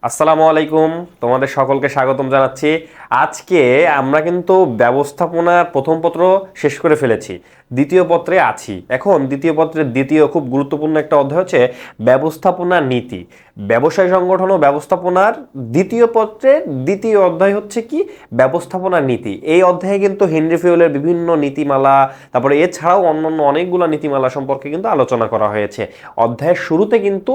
আসসালামু আলাইকুম, তোমাদের সকলকে স্বাগতম জানাচ্ছি। আজকে আমরা কিন্তু ব্যবস্থাপনার প্রথম পত্র শেষ করে ফেলেছি, দ্বিতীয় পত্রে আছি। এখন দ্বিতীয় পত্রের দ্বিতীয় খুব গুরুত্বপূর্ণ একটা অধ্যায় হচ্ছে ব্যবস্থাপনা নীতি। ব্যবসায় সংগঠন ও ব্যবস্থাপনার দ্বিতীয় পত্রের দ্বিতীয় অধ্যায় হচ্ছে কি ব্যবস্থাপনা নীতি। এই অধ্যায়ে কিন্তু হেনরি ফিওলের বিভিন্ন নীতিমালা, তারপরে এছাড়াও অন্যান্য অনেকগুলো নীতিমালা সম্পর্কে কিন্তু আলোচনা করা হয়েছে। অধ্যায়ের শুরুতে কিন্তু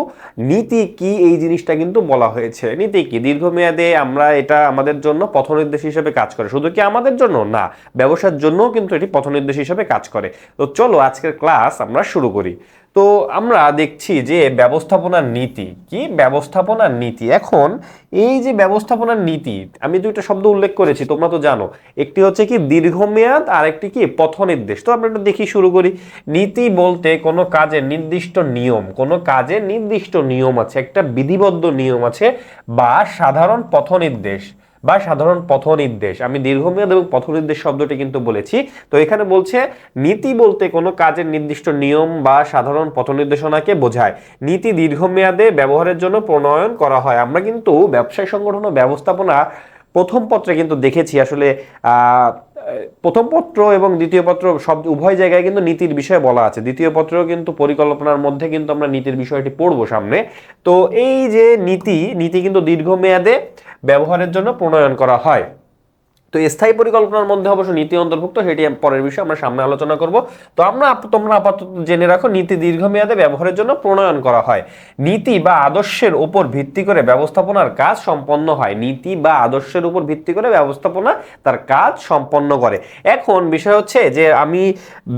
নীতি কি এই জিনিসটা কিন্তু বলা হয়েছে। নীতি কি দীর্ঘমেয়াদে আমরা এটা আমাদের জন্য পথনির্দেশ হিসেবে কাজ করে, শুধু কি আমাদের জন্য না, ব্যবসার জন্যও কিন্তু এটি পথনির্দেশ হিসেবে কাজ করে। তো চলো আজকের ক্লাস আমরা শুরু করি। তো আমরা দেখছি যে ব্যবস্থাপনার নীতি কি, ব্যবস্থাপনার নীতি। এখন এই যে ব্যবস্থাপনার নীতি, আমি দুইটা শব্দ উল্লেখ করেছি, তোমরা তো জানো। একটি হচ্ছে কি দীর্ঘমেয়াদ, আর একটি কি পথনির্দেশ। তো আমরা এটা দেখি, শুরু করি। নীতি বলতে কোনো কাজের নির্দিষ্ট নিয়ম, কোনো কাজের নির্দিষ্ট নিয়ম আছে, একটা বিধিবদ্ধ নিয়ম আছে, বা সাধারণ পথনির্দেশ আমি দীর্ঘমেয়াদ এবং পথনির্দেশ শব্দটি কিন্তু বলেছি। তো এখানে বলছে নীতি বলতে কোনো কাজের নির্দিষ্ট নিয়ম বা সাধারণ পথনির্দেশনাকে বোঝায়। নীতি দীর্ঘমেয়াদে ব্যবহারের জন্য প্রণয়ন করা হয়। আমরা কিন্তু ব্যবসায় সংগঠন ও ব্যবস্থাপনা প্রথম পত্রে কিন্তু দেখেছি আসলে প্রথম পত্র এবং দ্বিতীয় পত্র সব উভয় জায়গায় কিন্তু নীতির বিষয়ে বলা আছে। দ্বিতীয় পত্রেও কিন্তু পরিকল্পনার মধ্যে কিন্তু আমরা নীতির বিষয়টি পড়বো সামনে। তো এই যে নীতি কিন্তু দীর্ঘমেয়াদে ব্যবহারের জন্য প্রণয়ন করা হয়। তো স্থায়ী পরিকল্পনার মধ্যে অবশ্য নীতি অন্তর্ভুক্ত, সেটি পরের বিষয় আমরা সামনে আলোচনা করব। তো তোমরা আপাতত জেনে রাখো, নীতি দীর্ঘমেয়াদে ব্যবহারের জন্য প্রণয়ন করা হয়। নীতি বা আদর্শের উপর ভিত্তি করে ব্যবস্থাপনার কাজ সম্পন্ন হয়। নীতি বা আদর্শের উপর ভিত্তি করে ব্যবস্থাপনা তার কাজ সম্পন্ন করে। এখন বিষয় হচ্ছে যে আমি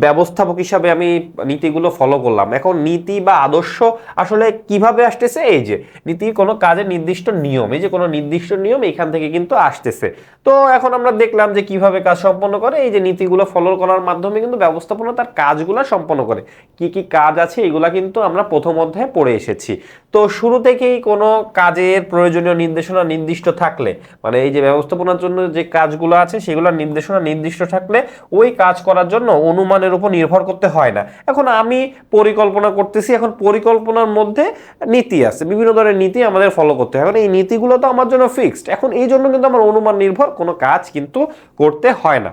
ব্যবস্থাপক হিসাবে আমি নীতিগুলো ফলো করলাম। এখন নীতি বা আদর্শ আসলে কিভাবে আসতেছে? এই যে নীতি কোনো কাজের নির্দিষ্ট নিয়ম, এই যে কোনো নির্দিষ্ট নিয়ম এখান থেকে কিন্তু আসতেছে। তো এখন আমরা দেখলাম যে কিভাবে কাজ সম্পন্ন করে। এই যে নীতিগুলো ফলো করার মাধ্যমে কিন্তু ব্যবস্থাপনা তার কাজগুলো সম্পন্ন করে। কি কি কাজ আছে এগুলা কিন্তু আমরা প্রথম অধ্যায়ে পড়ে এসেছি। তো শুরু থেকেই কোনো কাজের প্রয়োজনীয় নির্দেশনা নির্দিষ্ট থাকলে, মানে এই যে ব্যবস্থাপনার জন্য যে কাজগুলো আছে সেগুলোর নির্দেশনা নির্দিষ্ট থাকলে ওই কাজ করার জন্য অনুমানের উপর নির্ভর করতে হয় না। এখন আমি পরিকল্পনা করতেছি, এখন পরিকল্পনার মধ্যে নীতি আছে, বিভিন্ন ধরনের নীতি আমাদের ফলো করতে হয়। এখন এই নীতিগুলো তো আমার জন্য ফিক্সড, এখন এই জন্য কিন্তু আমার অনুমান নির্ভর কোনো কাজ কিন্তু করতে হয় না।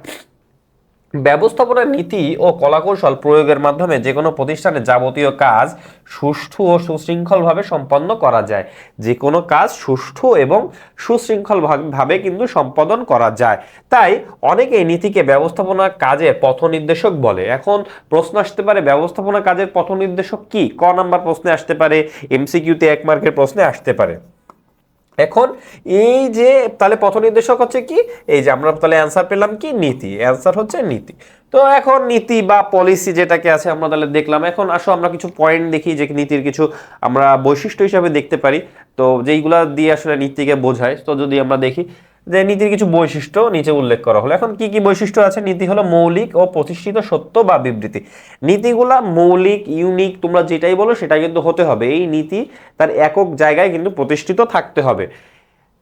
ব্যবস্থাপনার নীতি ও কলাকৌশল প্রয়োগের মাধ্যমে যে কোনো প্রতিষ্ঠানে যাবতীয় কাজ সুষ্ঠু ও সুশৃঙ্খলভাবে সম্পন্ন করা যায়। যে কোনো কাজ সুষ্ঠু এবং সুশৃঙ্খলভাবে কিন্তু সম্পাদন করা যায়। তাই অনেকে নীতিকে ব্যবস্থাপনা কাজের পথ নির্দেশক বলে। এখন প্রশ্ন আসতে পারে ব্যবস্থাপনা কাজের পথ নির্দেশক কি? ক নাম্বার প্রশ্নে আসতে পারে, এমসিকিউতে 1 মার্কের প্রশ্নে আসতে পারে। এখন এই যে তাহলে পথ নির্দেশক হচ্ছে কি, এই যে আমরা তাহলে অ্যান্সার পেলাম কি নীতি, অ্যান্সার হচ্ছে নীতি। তো এখন নীতি বা পলিসি যেটাকে আছে আমরা তাহলে দেখলাম। এখন আসো আমরা কিছু পয়েন্ট দেখি যে নীতির কিছু আমরা বৈশিষ্ট্য হিসাবে দেখতে পারি, তো যেইগুলা দিয়ে আসলে নীতিকে বোঝায়। তো যদি আমরা দেখি যে নীতির কিছু বৈশিষ্ট্য নিচে উল্লেখ করা হলো। এখন কি কি বৈশিষ্ট্য আছে? নীতি হলো মৌলিক ও প্রতিষ্ঠিত সত্য বা বিবৃতি। নীতিগুলা মৌলিক, ইউনিক, তোমরা যেটাই বলো সেটা কিন্তু হতে হবে। এই নীতি তার একক জায়গায় কিন্তু প্রতিষ্ঠিত থাকতে হবে।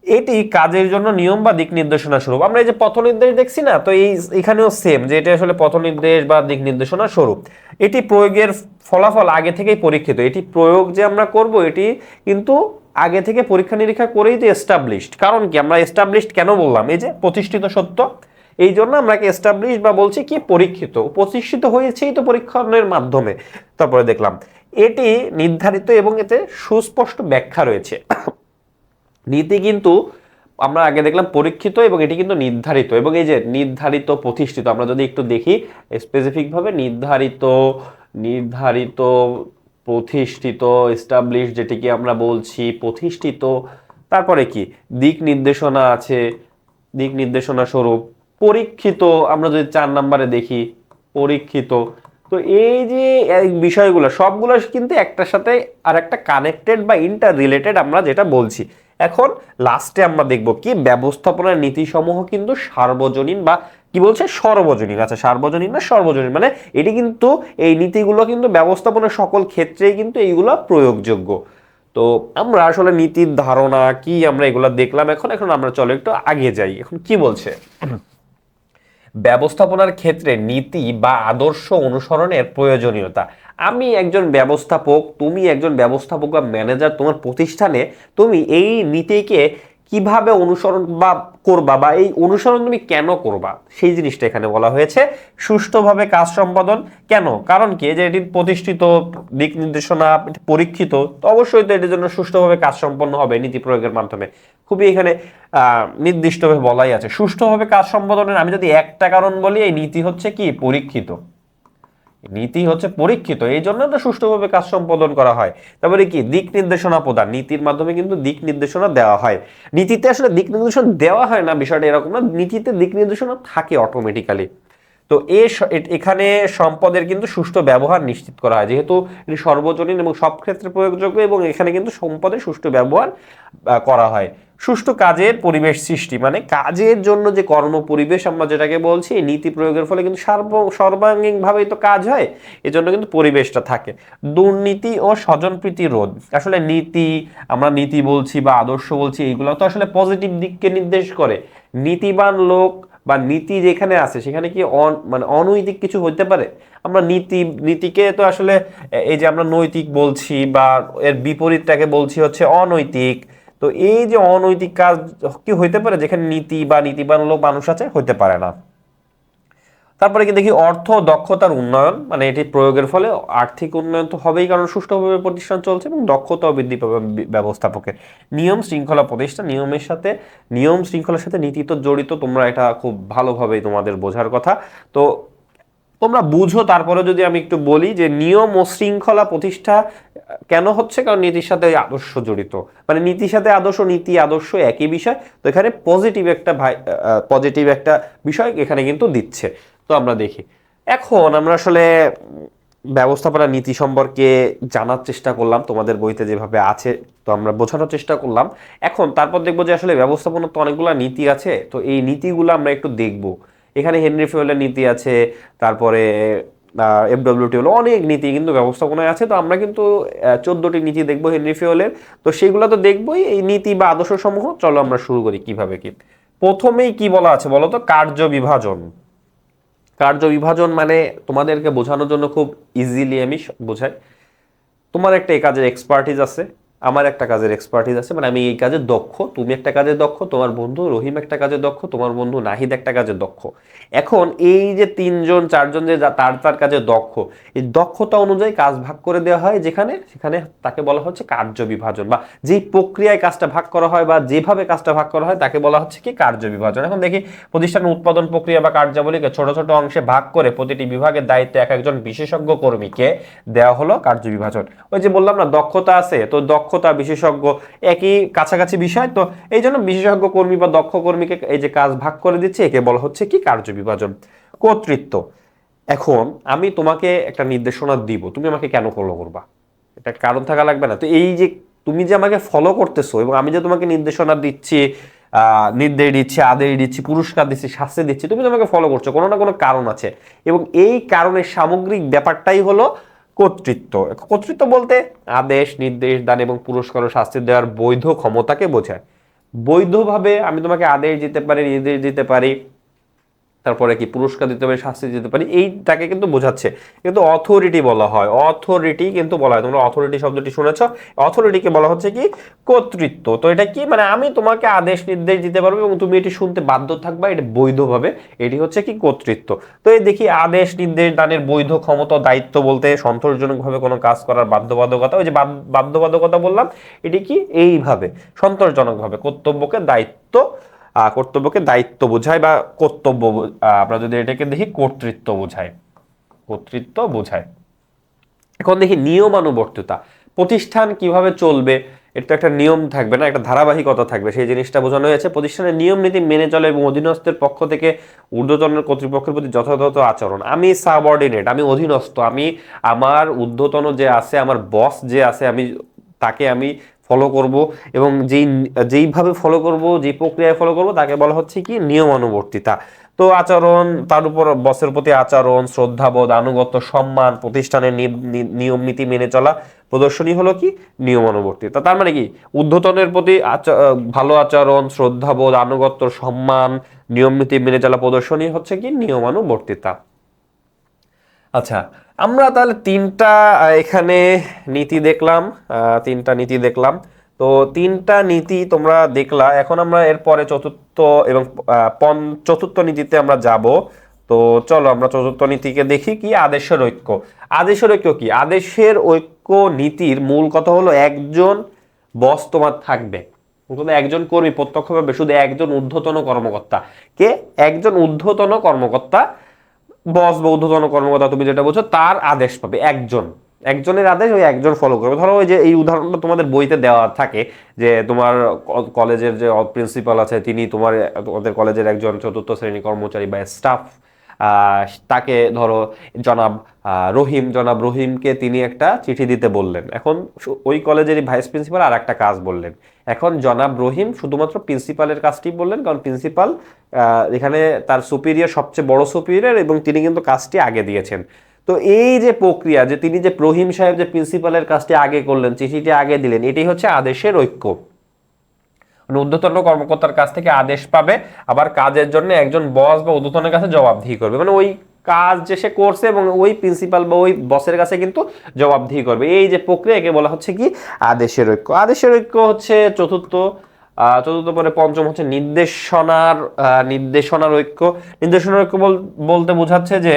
এটি কাজের জন্য নিয়ম বা দিক নির্দেশনা স্বরূপ। আমরা এই যে পথ নির্দেশ দেখছি না, তো এখানেও সেম, যে এটা আসলে পথ নির্দেশ বা দিক নির্দেশনা স্বরূপ। এটি প্রয়োগের ফলাফল আগে থেকেই পরীক্ষিত। এটি প্রয়োগ যে আমরা করব এটি কিন্তু আগে থেকে পরীক্ষা নিরীক্ষা করেই তো এস্টাবলিশড। কারণ কি আমরা এস্টাবলিশড কেন বললাম? এই যে প্রতিষ্ঠিত সত্য, এই জন্য আমরা এস্টাবলিশড বা বলছি কি পরীক্ষিত, প্রতিষ্ঠিত হয়েছেই তো পরীক্ষণের মাধ্যমে। তারপরে দেখলাম এটি নির্ধারিত এবং এতে সুস্পষ্ট ব্যাখ্যা রয়েছে। নীতি কিন্তু আমরা আগে দেখলাম পরীক্ষিত এবং এটি কিন্তু নির্ধারিত, এবং এই যে নির্ধারিত প্রতিষ্ঠিত আমরা যদি একটু দেখি স্পেসিফিক ভাবে, নির্ধারিত প্রতিষ্ঠিত, এস্টাবলিশ যেটিকে আমরা বলছি প্রতিষ্ঠিত। তারপরে কি দিক নির্দেশনা আছে, দিক নির্দেশনা স্বরূপ পরীক্ষিত। আমরা যদি 4 নম্বরে দেখি পরীক্ষিত। তো এই যে বিষয়গুলো সবগুলো কিন্তু একটার সাথে আর একটা কানেক্টেড বা ইন্টার রিলেটেড আমরা যেটা বলছি। এখন লাস্টে আমরা দেখব কি ব্যবস্থাপনার নীতিসমূহ কিন্তু সার্বজনীন বা কি বলছে সর্বজনীন। আচ্ছা, সার্বজনীন না সর্বজনীন, মানে এটি কিন্তু এই নীতিগুলো কিন্তু ব্যবস্থাপনার সকল ক্ষেত্রেই কিন্তু এইগুলো প্রয়োগযোগ্য। তো আমরা আসলে নীতির ধারণা কি আমরা এগুলো দেখলাম। এখন আমরা চলো একটু আগে যাই। এখন কি বলছে ব্যবস্থাপনার ক্ষেত্রে নীতি বা আদর্শ অনুসরণের প্রয়োজনীয়তা। আমি একজন ব্যবস্থাপক, তুমি একজন ব্যবস্থাপক বা ম্যানেজার, তোমার প্রতিষ্ঠানে তুমি এই নীতিকে কিভাবে অনুসরণ বা করবা, বা এই অনুসরণ তুমি কেন করবা, সেই জিনিসটা এখানে বলা হয়েছে। সুষ্ঠুভাবে কাজ সম্পাদন কেন, কারণ কি, যে এটি প্রতিষ্ঠিত, দিক নির্দেশনা পরীক্ষিত, তো অবশ্যই তো এটির জন্য সুষ্ঠুভাবে কাজ সম্পন্ন হবে নীতি প্রয়োগের মাধ্যমে। খুবই এখানে নির্দিষ্টভাবে বলাই আছে সুষ্ঠুভাবে কাজ সম্পাদনের। আমি যদি একটা কারণ বলি, এই নীতি হচ্ছে কি পরীক্ষিত, নীতি হচ্ছে পরীক্ষিত, এই জন্য তো সুষ্ঠুভাবে কাজ সম্পাদন করা হয়। তারপরে কি দিক নির্দেশনা প্রদান, নীতির মাধ্যমে কিন্তু দিক নির্দেশনা দেওয়া হয়। নীতিতে আসলে দিক নির্দেশনা দেওয়া হয় না, বিষয়টা এরকম না, নীতিতে দিক নির্দেশনা থাকে অটোমেটিক্যালি। তো এখানে সম্পদের কিন্তু সুষ্ঠু ব্যবহার নিশ্চিত করা হয়, যেহেতু এটি সর্বজনীন এবং সব ক্ষেত্রে প্রয়োগযোগ্য, এবং এখানে কিন্তু সম্পদের সুষ্ঠু ব্যবহার করা হয়। সুষ্ঠু কাজের পরিবেশ সৃষ্টি, মানে কাজের জন্য যে কর্ম পরিবেশ আমরা যেটাকে বলছি, নীতি প্রয়োগের ফলে কিন্তু সর্বাঙ্গীনভাবেই তো কাজ হয়, এজন্য কিন্তু পরিবেশটা থাকে। দুর্নীতি ও স্বজনপ্রীতি রোধ, আসলে নীতি, আমরা নীতি বলছি বা আদর্শ বলছি, এইগুলো তো আসলে পজিটিভ দিককে নির্দেশ করে। নীতিবান লোক বা নীতি যেখানে আছে সেখানে কি মানে অনৈতিক কিছু হইতে পারে? আমরা নীতিকে তো আসলে এই যে আমরা নৈতিক বলছি, বা এর বিপরীতটাকে বলছি হচ্ছে অনৈতিক। তো এই যে অনৈতিক কাজ কি হইতে পারে যেখানে নীতি বা নীতিবান লোক মানুষ আছে? হইতে পারে না। তারপরে কি দেখি অর্থ দক্ষতার উন্নয়ন, মানে এটি প্রয়োগের ফলে আর্থিক উন্নয়ন তো হবেই, কারণ সুষ্ঠুভাবে প্রতিষ্ঠান চলছে, এবং দক্ষতাও বৃদ্ধি পাবে ব্যবস্থাপকের। নিয়ম শৃঙ্খলা প্রতিষ্ঠা, নিয়ম শৃঙ্খলার সাথে নীতি তো জড়িত, তোমরা এটা খুব ভালোভাবেই তোমাদের বোঝার কথা। তো তোমরা বুঝো, তারপরে যদি আমি একটু বলি যে নিয়ম ও শৃঙ্খলা প্রতিষ্ঠা কেন হচ্ছে, কারণ নীতির সাথে আদর্শ জড়িত, মানে নীতির সাথে আদর্শ, নীতি আদর্শ একই বিষয়, তো এখানে পজিটিভ একটা বিষয় এখানে কিন্তু দিচ্ছে। তো আমরা দেখি, এখন আমরা আসলে ব্যবস্থাপনা নীতি সম্পর্কে জানার চেষ্টা করলাম, তোমাদের বইতে যেভাবে আছে, তো আমরা বোঝানোর চেষ্টা করলাম। এখন তারপর দেখবো যে আসলে ব্যবস্থাপনা তো অনেকগুলো নীতি আছে, তো এই নীতিগুলো আমরা একটু দেখব। এখানে হেনরি ফিওলের নীতি আছে, তারপরে FWT হলো, অনেক নীতি কিন্তু ব্যবস্থাপনায় আছে। তো আমরা কিন্তু 14টি নীতি দেখবো হেনরি ফিওলের, তো সেগুলো তো দেখবোই। এই নীতি বা আদর্শ সমূহ, চলো আমরা শুরু করি কিভাবে কি। প্রথমেই কি বলা আছে বলো তো, কার্য বিভাজন। কার্য বিভাজন মানে তোমাদেরকে বোঝানোর জন্য খুব ইজিলি আমি বোঝাই। তোমার একটা এই কাজের এক্সপার্টিজ আছে, আমার একটা কাজের এক্সপার্টিজ আছে, মানে আমি এই কাজে দক্ষ, তুমি একটা কাজে দক্ষ, তোমার বন্ধু রহিম একটা কাজে দক্ষ, তোমার বন্ধু নাহিদ একটা কাজে দক্ষ। এখন এই যে তিনজন চারজন যে তার তার কাজে দক্ষ, এই দক্ষতা অনুযায়ী কাজ ভাগ করে দেওয়া হয়, সেখানে তাকে বলা হচ্ছে কার্য বিভাজন, বা যেই প্রক্রিয়ায় কাজটা ভাগ করা হয় বা যেভাবে কাজটা ভাগ করা হয় তাকে বলা হচ্ছে কি কার্য বিভাজন। এখন দেখি, প্রতিষ্ঠানের উৎপাদন প্রক্রিয়া বা কার্যাবলীকে ছোট ছোট অংশে ভাগ করে প্রতিটি বিভাগের দায়িত্বে এক একজন বিশেষজ্ঞ কর্মীকে দেওয়া হলো কার্য বিভাজন। ওই যে বললাম না, দক্ষতা আছে, তো দক্ষতা বিশেষজ্ঞ একই কাছাকাছি বিষয়, তো এই জন্য বিশেষজ্ঞ কর্মী বা দক্ষ কর্মীকে এই যে কাজ ভাগ করে দিচ্ছে, একে বলা হচ্ছে কি কার্য বিভাজন। কর্তৃত্ব, এখন আমি তোমাকে একটা নির্দেশনা দিব, তুমি আমাকে কেন ফলো করবা? এটা কারণ থাকা লাগবে না? তো এই যে তুমি যে আমাকে ফলো করতেছো, এবং আমি যে তোমাকে নির্দেশনা দিচ্ছি, নির্দেশ দিচ্ছি, আদেশ দিচ্ছি, পুরস্কার দিচ্ছি, শাস্তি দিচ্ছি, তুমি তোমাকে ফলো করছো, কোনো না কোনো কারণ আছে, এবং এই কারণের সামগ্রিক ব্যাপারটাই হলো কর্তৃত্ব। কর্তৃত্ব বলতে আদেশ, নির্দেশ দান এবং পুরস্কার ও শাস্তি দেওয়ার বৈধ ক্ষমতাকে বোঝায়। বৈধভাবে আমি তোমাকে আদেশ দিতে পারি, নির্দেশ দিতে পারি, তারপরে কি পুরস্কার দিতে পারি, শাস্তি দিতে পারি, এইটাকে কিন্তু বোঝাচ্ছে। কিন্তু অথরিটি বলা হয়, অথরিটি কিন্তু বলা হয়, তোমরা অথরিটি শব্দটি শুনেছ, অথরিটিকে বলা হচ্ছে কি কর্তৃত্ব। তো এটা কি, মানে আমি তোমাকে আদেশ নির্দেশ দিতে পারবো এবং তুমি এটি শুনতে বাধ্য থাকবা, এটা বৈধভাবে, এটি হচ্ছে কি কর্তৃত্ব। তো এই দেখি, আদেশ নির্দেশ দানের বৈধ ক্ষমতা, দায়িত্ব বলতে সন্তোষজনকভাবে কোনো কাজ করার বাধ্যবাধকতা, ওই যে বাধ্যবাধকতা বললাম, এটি কি এইভাবে সন্তোষজনকভাবে কর্তব্যকে দায়িত্ব বোঝায়, বা আমরা যদি এটাকে দেখি কর্তৃত্ব বোঝায়। এখন দেখি নিয়মানুবর্তিতা, প্রতিষ্ঠান কিভাবে চলবে, এটা তো একটা নিয়ম থাকবে না, একটা ধারাবাহিকতা থাকবে, সেই জিনিসটা বোঝানো হয়েছে। প্রতিষ্ঠানের নিয়ম নীতি মেনে চলে এবং অধীনস্থের পক্ষ থেকে ঊর্ধ্বতনের কর্তৃপক্ষের প্রতি যথাযথ আচরণ। আমি সাবঅর্ডিনেট, আমি অধীনস্থ, আমি আমার ঊর্ধ্বতন যে আছে, আমার বস যে আছে, তাকে আমি ফলো করব, এবং যেইভাবে ফলো করব, যে প্রক্রিয়ায় ফলো করব, তাকে বলা হচ্ছে কি নিয়মানুবর্তিতা। তো আচরণ, তার উপর বসের প্রতি আচরণ, শ্রদ্ধাবোধ, আনুগত্য, সম্মান, প্রতিষ্ঠানের নিয়ম নীতি মেনে চলা প্রদর্শনী হলো কি নিয়মানুবর্তিতা। তার মানে কি, ঊর্ধ্বতনের প্রতি ভালো আচরণ, শ্রদ্ধাবোধ, আনুগত্য, সম্মান, নিয়ম নীতি মেনে চলা প্রদর্শনী হচ্ছে কি নিয়মানুবর্তিতা। আচ্ছা, আমরা তাহলে তিনটা এখানে নীতি দেখলাম, তিনটা নীতি দেখলাম। তো তিনটা নীতি তোমরা দেখলা, এখন আমরা এরপরে চতুর্থ এবং চতুর্থ নীতিতে আমরা যাব। তো চলো আমরা চতুর্থ নীতিকে দেখি, কি আদেশের ঐক্য। আদেশের ঐক্য কি? আদেশের ঐক্য নীতির মূল কথা হলো একজন বস তোমার থাকবে, একজন কর্মী প্রত্যক্ষভাবে, শুধু একজন ঊর্ধ্বতন কর্মকর্তা। কে? একজন ঊর্ধ্বতন কর্মকর্তা, বস বা ঊর্ধ্বতন কর্মকর্তা তুমি যেটা বলছো, তার আদেশ পাবে একজন, একজনের আদেশ ওই একজন ফলো করবে। ধরো ওই যে এই উদাহরণটা তোমাদের বইতে দেওয়া থাকে, যে তোমার কলেজের যে প্রিন্সিপাল আছে তিনি তোমাদের কলেজের একজন চতুর্থ শ্রেণী কর্মচারী বা স্টাফ, তাকে ধরো জনাব রহিমকে তিনি একটা চিঠি দিতে বললেন। এখন ওই কলেজেরই ভাইস প্রিন্সিপাল আর একটা কাজ বললেন। এখন জনাব রহিম শুধুমাত্র প্রিন্সিপালের কাজটি বললেন, কারণ প্রিন্সিপাল এখানে তার সুপিরিয়র, সবচেয়ে বড় সুপিরিয়র, এবং তিনি কিন্তু কাজটি আগে দিয়েছেন। তো এই যে প্রক্রিয়া, যে তিনি যে রহিম সাহেব যে প্রিন্সিপালের কাজটি আগে করলেন, চিঠিটি আগে দিলেন, এটাই হচ্ছে আদেশের ঐক্য। ঊর্ধ্বতন কর্মকর্তার কাছ থেকে আদেশ পাবে, আবার কাজের জন্য একজন বস বা ঊর্ধ্বতনের কাছে জবাবদিহি করবে, মানে ওই কাজ যে সে করছে এবং ওই প্রিন্সিপাল বা ওই বসের কাছে কিন্তু জবাবদিহি করবে। এই যে প্রক্রিয়া, একে বলা হচ্ছে কি আদেশের ঐক্য। আদেশের ঐক্য হচ্ছে চতুর্থ। চতুর্থ পরে পঞ্চম হচ্ছে নির্দেশনার ঐক্য। নির্দেশনার ঐক্য বলতে বোঝাচ্ছে যে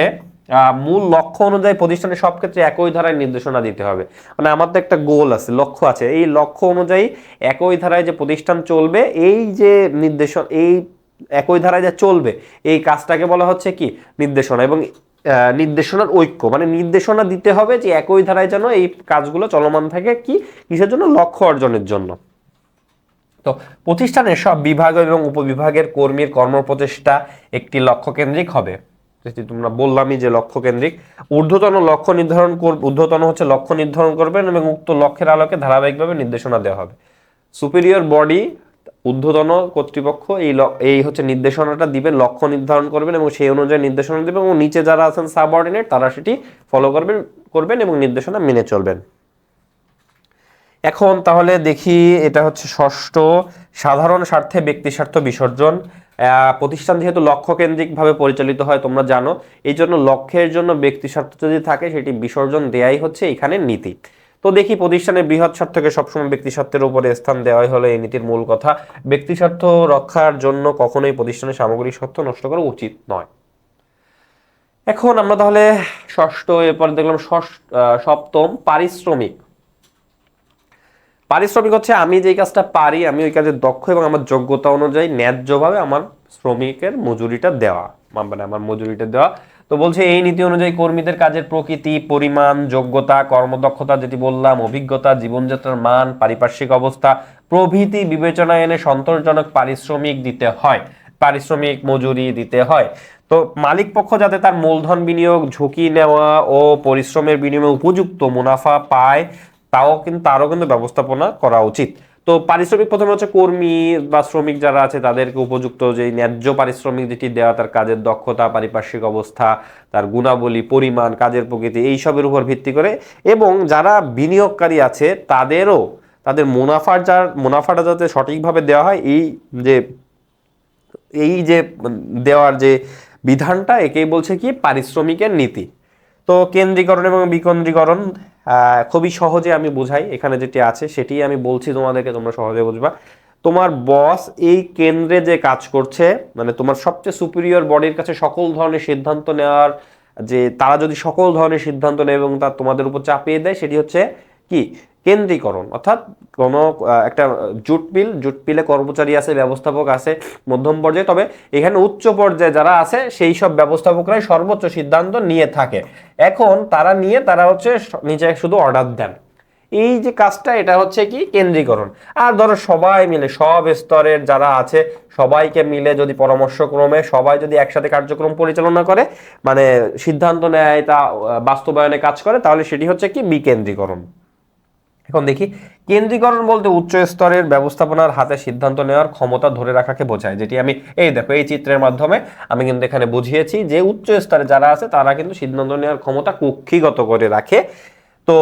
মূল লক্ষ্য অনুযায়ী প্রতিষ্ঠানের সব ক্ষেত্রে একই ধারায় নির্দেশনা দিতে হবে। মানে আমার তো একটা গোল আছে, লক্ষ্য আছে, এই লক্ষ্য অনুযায়ী একই ধারায় যে প্রতিষ্ঠান চলবে, এই যে এই একই ধারায় যা চলবে, এই কাজটাকে বলা হচ্ছে কি নির্দেশনা। এবং নির্দেশনার ঐক্য মানে নির্দেশনা দিতে হবে যে একই ধারায় যেন এই কাজগুলো চলমান থাকে, কি কিসের জন্য? লক্ষ্য অর্জনের জন্য। তো প্রতিষ্ঠানের সব বিভাগ এবং উপবিভাগের কর্মীর কর্মপ্রচেষ্টা একটি লক্ষ্য কেন্দ্রিক হবে। তোমরা বললামই যে লক্ষ্য কেন্দ্রিক। ঊর্ধ্বতন হচ্ছে লক্ষ্য নির্ধারণ করবেন এবং উক্ত লক্ষ্যের আলোকে ধারাবাহিকভাবে নির্দেশনা দেওয়া হবে। সুপিরিয়র বডি, ঊর্ধ্বতন কর্তৃপক্ষ এই হচ্ছে নির্দেশনাটা দিবেন, লক্ষ্য নির্ধারণ করবেন এবং সেই অনুযায়ী নির্দেশনা দেবেন, এবং নিচে যারা আছেন সাবঅর্ডিনেট তারা সেটি ফলো করবেন এবং নির্দেশনা মেনে চলবেন। এখন তাহলে দেখি, এটা হচ্ছে ষষ্ঠ, সাধারণ স্বার্থে ব্যক্তি স্বার্থ বিসর্জন। প্রতিষ্ঠান যেহেতু লক্ষ্য কেন্দ্রিক ভাবে পরিচালিত হয় তোমরা জানো, এই জন্য লক্ষ্যের জন্য ব্যক্তি স্বার্থ যদি থাকে সেটি বিসর্জন দেয়াই হচ্ছে এখানে নীতি। তো দেখি, প্রতিষ্ঠানের বৃহৎ স্বার্থকে সবসময় ব্যক্তি স্বার্থের উপরে স্থান দেওয়াই হলো এই নীতির মূল কথা। ব্যক্তি স্বার্থ রক্ষার জন্য কখনোই প্রতিষ্ঠানের সামগ্রিক স্বার্থ নষ্ট করা উচিত নয়। এখন আমরা তাহলে ষষ্ঠ, এরপর দেখলাম সপ্তম, পারিশ্রমিক। পারিশ্রমিক হচ্ছে আমি যে কাজটা পারি, আমি ওই কাজে দক্ষ এবং আমার যোগ্যতা অনুযায়ী ন্যায্যভাবে আমার শ্রমিকের মজুরিটা দেওয়া, মানে আমার মজুরিটা দেওয়া। তো বলছে এই নীতি অনুযায়ী কর্মীদের কাজের প্রকৃতি, পরিমাণ, যোগ্যতা, কর্মদক্ষতা যেটি বললাম, অভিজ্ঞতা, জীবনযাত্রার মান, পারিপার্শ্বিক অবস্থা প্রভৃতি বিবেচনায় এনে সন্তোষজনক পারিশ্রমিক দিতে হয়, পারিশ্রমিক মজুরি দিতে হয়। তো মালিক পক্ষ যাতে তার মূলধন বিনিয়োগ, ঝুঁকি নেওয়া ও পরিশ্রমের বিনিময়ে উপযুক্ত মুনাফা পায়, তারও কিন্তু ব্যবস্থাপনা করা উচিত। তো পারিশ্রমিক প্রথমে হচ্ছে কর্মী বা শ্রমিক যারা আছে তাদেরকে উপযুক্ত যে ন্যায্য পারিশ্রমিক যেটি দেওয়া, তার কাজের দক্ষতা, পারিপার্শ্বিক অবস্থা, তার গুণাবলী, পরিমাণ, কাজের প্রকৃতি, এইসবের উপর ভিত্তি করে। এবং যারা বিনিয়োগকারী আছে তাদের মুনাফাটা যাতে সঠিকভাবে দেওয়া হয়, এই যে দেওয়ার যে বিধানটা, একেই বলছে কি পারিশ্রমিকের নীতি। তো কেন্দ্রীকরণ এবং বিকেন্দ্রীকরণ খুবই সহজে আমি বুঝাই, এখানে যেটি আছে সেটি আমি বলছি তোমাদেরকে, তোমরা সহজে বুঝবা। তোমার বস এই কেন্দ্রে যে কাজ করছে, মানে তোমার সবচেয়ে সুপিরিয়র বডির কাছে সকল ধরনের সিদ্ধান্ত নেওয়ার, যে তারা যদি সকল ধরনের সিদ্ধান্ত নেয় এবং তা তোমাদের উপর চাপিয়ে দেয়, সেটি হচ্ছে কি কেন্দ্রীকরণ। অর্থাৎ কোনো একটা জুট মিলে কর্মচারী আছে, ব্যবস্থাপক আছে মধ্যম পর্যায়ে, তবে এখানে উচ্চ পর্যায়ে যারা আছে সেই সব ব্যবস্থাপকরাই সর্বোচ্চ সিদ্ধান্ত নিয়ে থাকে। এখন তারা হচ্ছে নিচে শুধু অর্ডার দেন। এই যে কাজটা, এটা হচ্ছে কি কেন্দ্রীকরণ। আর ধরো সবাই মিলে, সব স্তরের যারা আছে সবাইকে মিলে যদি পরামর্শক্রমে সবাই যদি একসাথে কার্যক্রম পরিচালনা করে, মানে সিদ্ধান্ত নেয়, তা বাস্তবায়নে কাজ করে, তাহলে সেটি হচ্ছে কি বিকেন্দ্রীকরণ। এখন দেখি, কেন্দ্রীকরণ বলতে উচ্চ স্তরের ব্যবস্থাপনার হাতে সিদ্ধান্ত নেওয়ার ক্ষমতা ধরে রাখাকে বোঝায়, যেটি আমি দেখো এই চিত্রের মাধ্যমে আমি কিন্তু এখানে বুঝিয়েছি যে উচ্চ স্তরে যারা আছে তারা কিন্তু সিদ্ধান্ত নেওয়ার ক্ষমতা কুক্ষিগত করে রাখে। তো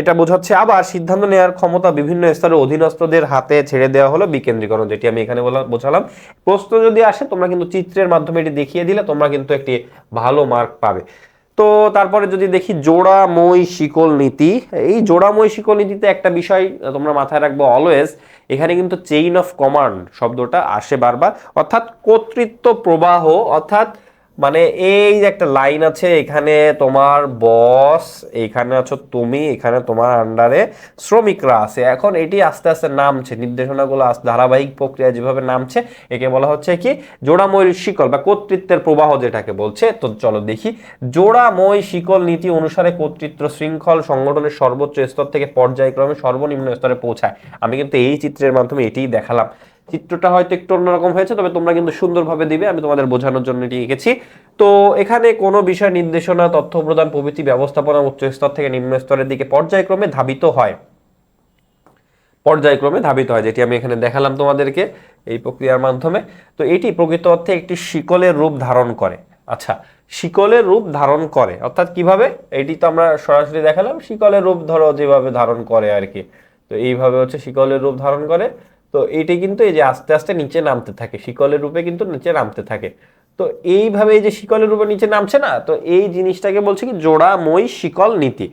এটা বোঝাচ্ছে। আবার সিদ্ধান্ত নেওয়ার ক্ষমতা বিভিন্ন স্তরের অধীনস্থদের হাতে ছেড়ে দেওয়া হলো বিকেন্দ্রীকরণ, যেটি আমি এখানে বোঝালাম। প্রশ্ন যদি আসে তোমরা কিন্তু চিত্রের মাধ্যমে এটি দেখিয়ে দিলে তোমরা কিন্তু একটি ভালো মার্ক পাবে। তো তারপরে যদি দেখি জোড়াময় শিকল নীতি, এই জোড়াময় শিকল নীতিতে একটা বিষয় তোমরা মাথায় রাখবো অলওয়েজ, এখানে কিন্তু চেইন অফ কমান্ড শব্দটা আসে বারবার, অর্থাৎ কর্তৃত্ব প্রবাহ, অর্থাৎ মানে এই যে একটা লাইন আছে, এখানে তোমার বস, এখানে আছো তুমি, এখানে তোমার আন্ডারে শ্রমিকরা আছে। এখন এটি আস্তে আস্তে নামছে, নির্দেশনাগুলো ধারাবাহিক প্রক্রিয়া যেভাবে নামছে, একে বলা হচ্ছে কি জোড়াময় শিকল বা কর্তৃত্বের প্রবাহ যেটাকে বলছে। তো চলো দেখি, জোড়াময় শিকল নীতি অনুসারে কর্তৃত্ব শৃঙ্খল সংগঠনের সর্বোচ্চ স্তর থেকে পর্যায়ক্রমে সর্বনিম্ন স্তরে পৌঁছায়। আমি কিন্তু এই চিত্রের মাধ্যমে এটাই দেখালাম। চিত্রটা হয়তো একটু অন্যরকম হয়েছে, তবে তোমরা কিন্তু সুন্দরভাবে দিবে, আমি তোমাদের বোঝানোর জন্য এটি এঁকেছি। তো এখানে কোনো বিষয় নির্দেশনা, তথ্য প্রদান প্রভৃতি ব্যবস্থাপনা উচ্চ স্তর থেকে নিম্ন স্তরের দিকে পর্যায়ক্রমে ধাবিত হয়, পর্যায়ক্রমে ধাবিত হয়, যেটি আমি এখানে দেখালাম তোমাদেরকে এই প্রক্রিয়ার মাধ্যমে। তো এটি প্রকৃত অর্থে একটি শিকলের রূপ ধারণ করে। আচ্ছা, শিকলের রূপ ধারণ করে অর্থাৎ কিভাবে, এটি তো আমরা সরাসরি দেখালাম, শিকলের রূপ ধরো যেভাবে ধারণ করে আর কি। তো এইভাবে হচ্ছে শিকলের রূপ ধারণ করে। তো এটি কিন্তু এই যে আস্তে আস্তে নিচে নামতে থাকে, শিকলের রূপে কিন্তু নিচে নামতে থাকে। তো এইভাবে এই যে শিকলের রূপে নিচে নামছে না, তো এই জিনিসটাকে বলছে কি জোড়াময় শিকল নীতি।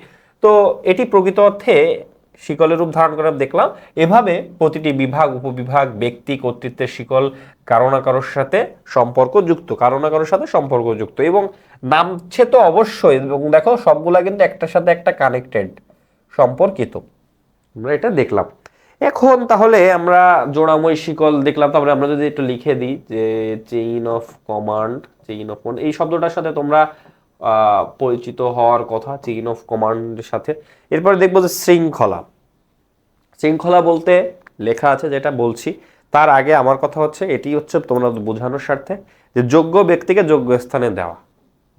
তো এটি প্রকৃত অর্থে শিকলের রূপ ধারণ করে দেখলাম। এভাবে প্রতিটি বিভাগ, উপবিভাগ, ব্যক্তি কর্তৃত্বের শিকল কারো না কারোর সাথে সম্পর্কযুক্ত, কারো না কারোর সাথে সম্পর্কযুক্ত, এবং নামছে তো অবশ্যই। এবং দেখো সবগুলা কিন্তু একটার সাথে একটা কানেক্টেড, সম্পর্কিত, আমরা এটা দেখলাম। এখন তাহলে আমরা জোড়াময় শিকল দেখলাম, তারপরে আমরা যদি একটু লিখে দিই যে chain of command, chain of command এই শব্দটার সাথে তোমরা পরিচিত হওয়ার কথা, চেইন অফ কমান্ডের সাথে। এরপরে দেখবো যে শৃঙ্খলা। শৃঙ্খলা বলতে লেখা আছে যেটা বলছি, তার আগে আমার কথা হচ্ছে, এটি হচ্ছে তোমরা বোঝানোর স্বার্থে, যে যোগ্য ব্যক্তিকে যোগ্য স্থানে দেওয়া,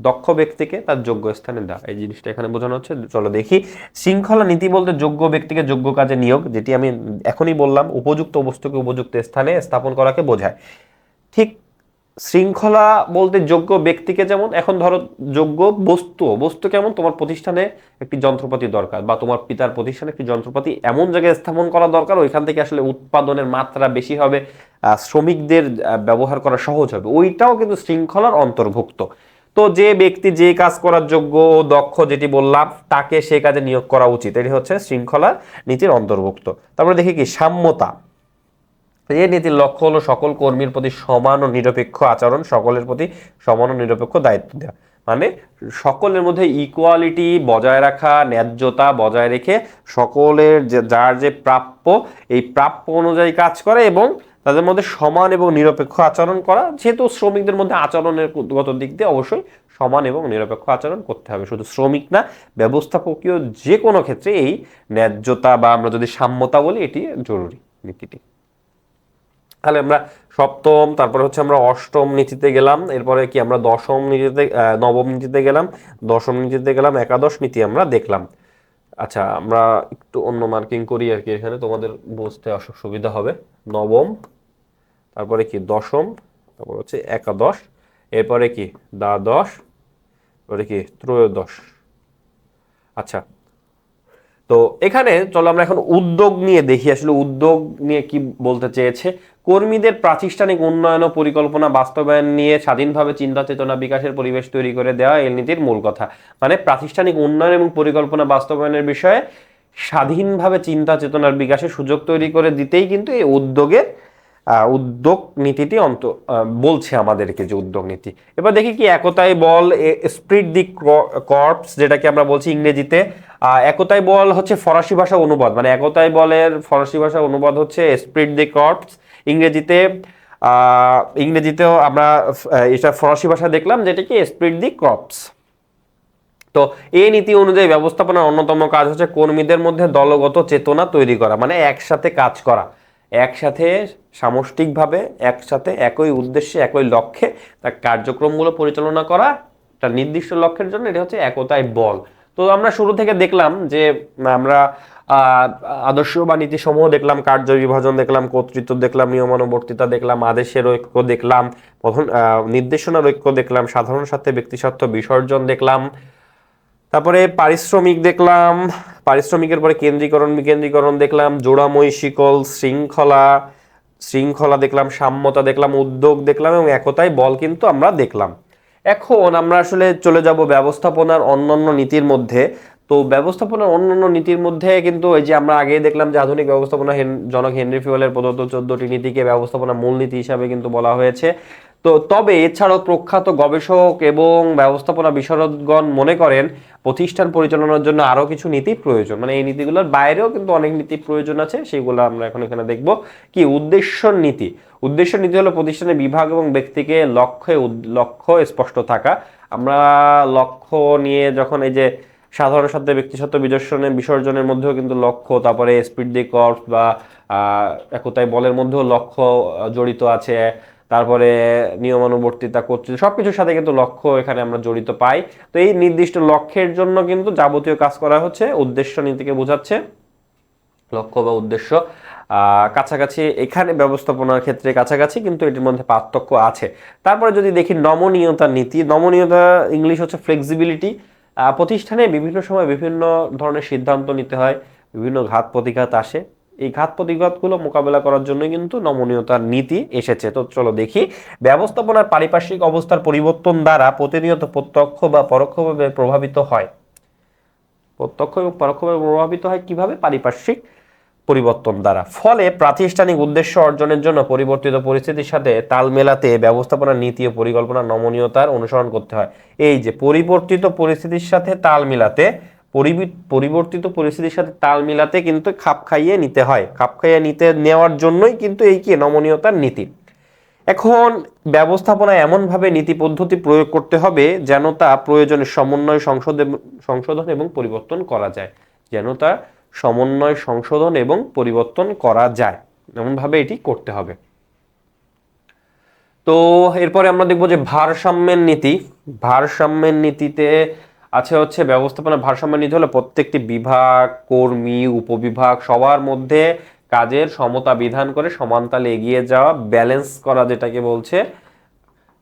দক্ষ ব্যক্তিকে তার যোগ্য স্থানে দেওয়া, এই জিনিসটা এখানে বোঝানো হচ্ছে। চলো দেখি, শৃঙ্খলা নীতি বলতে যোগ্য ব্যক্তিকে যোগ্য কাজে নিয়োগ, যেটি আমি এখনই বললাম, উপযুক্ত বস্তুকে উপযুক্ত স্থানে স্থাপন করাকে বোঝায়। ঠিক শৃঙ্খলা বলতে যোগ্য ব্যক্তিকে, যেমন এখন ধরো যোগ্য বস্তু, বস্তু কেমন, তোমার প্রতিষ্ঠানে একটি যন্ত্রপাতি দরকার, বা তোমার পিতার প্রতিষ্ঠানে একটি যন্ত্রপাতি এমন জায়গায় স্থাপন করা দরকার, ওইখান থেকে আসলে উৎপাদনের মাত্রা বেশি হবে, শ্রমিকদের ব্যবহার করা সহজ হবে, ওইটাও কিন্তু শৃঙ্খলার অন্তর্ভুক্ত। তো যে ব্যক্তি যে কাজ করার যোগ্য ও দক্ষ, যেটি বললাম, তাকে সে কাজে নিয়োগ করা উচিত, এটি হচ্ছে শৃঙ্খলা নীতির অন্তর্ভুক্ত। তারপরে দেখি কি সাম্যতা। এই নীতির লক্ষ্য হলো সকল কর্মীর প্রতি সমান ও নিরপেক্ষ আচরণ, সকলের প্রতি সমান ও নিরপেক্ষ দায়িত্ব দেওয়া, মানে সকলের মধ্যে ইকুয়ালিটি বজায় রাখা, ন্যায্যতা বজায় রেখে সকলের যার যে প্রাপ্য, এই প্রাপ্য অনুযায়ী কাজ করে, এবং তাদের মধ্যে সমান এবং নিরপেক্ষ আচরণ করা। যেহেতু শ্রমিকদের মধ্যে আচরণের গত দিক দিয়ে অবশ্যই সমান এবং নিরপেক্ষ আচরণ করতে হবে, শুধু শ্রমিক না, ব্যবস্থাপকীয় যে কোনো ক্ষেত্রে এই ন্যায্যতা বা আমরা যদি সাম্যতা বলি, এটি জরুরি নীতিটি। তাহলে আমরা সপ্তম, তারপরে হচ্ছে আমরা অষ্টম নীতিতে গেলাম, এরপরে কি আমরা দশম নীতিতে, নবম নীতিতে গেলাম, দশম নীতিতে গেলাম, একাদশ নীতি আমরা দেখলাম। আচ্ছা, আমরা একটু অন্য মার্কিং করি আর কি, এখানে তোমাদের বুঝতে সুবিধা হবে। নবম, তারপরে কি দশম, তারপর হচ্ছে একাদশ, এরপরে কি দ্বাদশ, তারপরে কি ত্রয়োদশ। আচ্ছা, তো এখানে চলো আমরা এখন উদ্যোগ নিয়ে দেখি, আসলে উদ্যোগ নিয়ে কি বলতে চেয়েছে। কর্মীদের প্রাতিষ্ঠানিক উন্নয়ন ও পরিকল্পনা বাস্তবায়ন নিয়ে স্বাধীনভাবে চিন্তা চেতনা বিকাশের পরিবেশ তৈরি করে দেওয়া এই নীতির মূল কথা। মানে প্রাতিষ্ঠানিক উন্নয়ন এবং পরিকল্পনা বাস্তবায়নের বিষয়ে স্বাধীনভাবে চিন্তা চেতনার বিকাশের সুযোগ তৈরি করে দিতেই কিন্তু এই উদ্যোগ নীতিটি বলছে আমাদেরকে, যে উদ্যোগ নীতি। এবার দেখি কি একতাই বল, স্প্রিট দি কর্পস, যেটাকে আমরা বলছি ইংরেজিতে। একতাই বল হচ্ছে ফরাসি ভাষা অনুবাদ, মানে একতাই বলের ফরাসি ভাষা অনুবাদ হচ্ছে স্প্রিট দি কর্পস। ইংরেজিতেও আমরা এটা ফরাসি ভাষা দেখলাম, যেটা কি স্প্রিট দি কর্পস। তো এই নীতি অনুযায়ী ব্যবস্থাপনার অন্যতম কাজ হচ্ছে কর্মীদের মধ্যে দলগত চেতনা তৈরি করা, মানে একসাথে কাজ করা, একসাথে সামষ্টিকভাবে একসাথে একই উদ্দেশ্যে একই লক্ষ্যে তার কার্যক্রমগুলো পরিচালনা করা, একটা নির্দিষ্ট লক্ষ্যের জন্য, এটা হচ্ছে একতাই বল। তো আমরা শুরু থেকে দেখলাম যে আমরা আদর্শ বা নীতি সমূহ দেখলাম, কার্য বিভাজন দেখলাম, কর্তৃত্ব দেখলাম, নিয়মানুবর্তিতা দেখলাম, আদেশের ঐক্য দেখলাম, নির্দেশনার ঐক্য দেখলাম, সাধারণ স্বার্থে ব্যক্তি স্বার্থ বিসর্জন দেখলাম, তারপরে পারিশ্রমিক দেখলাম, পারিশ্রমিকের পরে কেন্দ্রীকরণ বিকেন্দ্রীকরণ দেখলাম, জোড়াময় শিকল, শৃঙ্খলা দেখলাম, সাম্যতা দেখলাম, উদ্যোগ দেখলাম, এবং একতাই বল কিন্তু আমরা দেখলাম। এখন আমরা আসলে চলে যাব ব্যবস্থাপনার অন্যান্য নীতির মধ্যে। তো ব্যবস্থাপনার অন্যান্য নীতির মধ্যে কিন্তু এই যে আমরা আগে দেখলাম যে আধুনিক ব্যবস্থাপনা জনক হেনরি ফিওয়েলের প্রদত্ত 14টি নীতিকে ব্যবস্থাপনা মূলনীতি হিসাবে কিন্তু বলা হয়েছে। তো তবে এছাড়াও প্রখ্যাত গবেষক এবং ব্যবস্থাপনা বিশারদগণ মনে করেন প্রতিষ্ঠান পরিচালনার জন্য আরো কিছু নীতি প্রয়োজন, মানে এই নীতিগুলোর বাইরেও কিন্তু অনেক নীতি প্রয়োজন আছে, সেগুলো আমরা এখন এখানে দেখব। কি উদ্দেশ্য নীতি? উদ্দেশ্য নীতি হলো প্রতিষ্ঠানের বিভাগ এবং ব্যক্তিকে লক্ষ্য স্পষ্ট থাকা। আমরা লক্ষ্য নিয়ে যখন এই যে সাধারণ স্বার্থে ব্যক্তিস্বার্থ বিসর্জনের মধ্যেও কিন্তু লক্ষ্য, তারপরে স্পিড দি কর্পস বা একতাই বলের মধ্যেও লক্ষ্য জড়িত আছে, তারপরে নিয়মানুবর্তিতা কর্তৃত্ব সবকিছুর সাথে কিন্তু লক্ষ্য এখানে আমরা জড়িত পাই। তো এই নির্দিষ্ট লক্ষ্যের জন্য কিন্তু যাবতীয় কাজ করা হচ্ছে উদ্দেশ্য নীতিকে বোঝাচ্ছে। লক্ষ্য বা উদ্দেশ্য কাছাকাছি, এখানে ব্যবস্থাপনার ক্ষেত্রে কাছাকাছি, কিন্তু এটির মধ্যে পার্থক্য আছে। তারপরে যদি দেখি নমনীয়তা নীতি, নমনীয়তা ইংলিশ হচ্ছে ফ্লেক্সিবিলিটি। প্রতিষ্ঠানে বিভিন্ন সময় বিভিন্ন ধরনের সিদ্ধান্ত নিতে হয়, বিভিন্ন ঘাত প্রতিঘাত আসে, এই ঘাত প্রতিঘাতগুলো মোকাবেলা করার জন্য কিন্তু নমনীয়তার নীতি এসেছে। তো চলো দেখি, ব্যবস্থাপনার পারিপার্শ্বিক অবস্থার পরিবর্তন দ্বারা প্রতিনিয়ত প্রত্যক্ষ বা পরোক্ষভাবে প্রভাবিত হয়। প্রত্যক্ষ এবং পরোক্ষভাবে প্রভাবিত হয় কিভাবে? পারিপার্শ্বিক পরিবর্তন দ্বারা। ফলে প্রাতিষ্ঠানিক উদ্দেশ্য অর্জনের জন্য পরিবর্তিত পরিস্থিতির সাথে তাল মেলাতে ব্যবস্থাপনার নীতি ও পরিকল্পনা নমনীয়তার অনুসরণ করতে হয়। এই যে পরিবর্তিত পরিস্থিতির সাথে তাল মিলাতে, পরিবর্তিত পরিস্থিতির সাথে তাল মিলাতে কিন্তু খাপ খাইয়ে নিতে হয়, খাপ খাইয়ে নেওয়ার জন্যই কিন্তু এই কি নমনীয়তার নীতি। এখন ব্যবস্থাপনায় এমনভাবে নীতি পদ্ধতি প্রয়োগ করতে হবে যেন তা প্রয়োজনের সমন্বয় সংশোধন এবং পরিবর্তন করা যায়, যেন তা সমন্বয় সংশোধন এবং পরিবর্তন করা যায়, এমনভাবে এটি করতে হবে। তো এরপরে আমরা দেখব যে ভারসাম্যের নীতি। ভারসাম্যের নীতিতে আছে হচ্ছে ব্যবস্থাপনা ভারসাম্যের নীতি হলো প্রত্যেকটি বিভাগ, কর্মী, উপবিভাগ সবার মধ্যে কাজের সমতা বিধান করে সমানতালে এগিয়ে যাওয়া, ব্যালেন্স করা যেটাকে বলছে,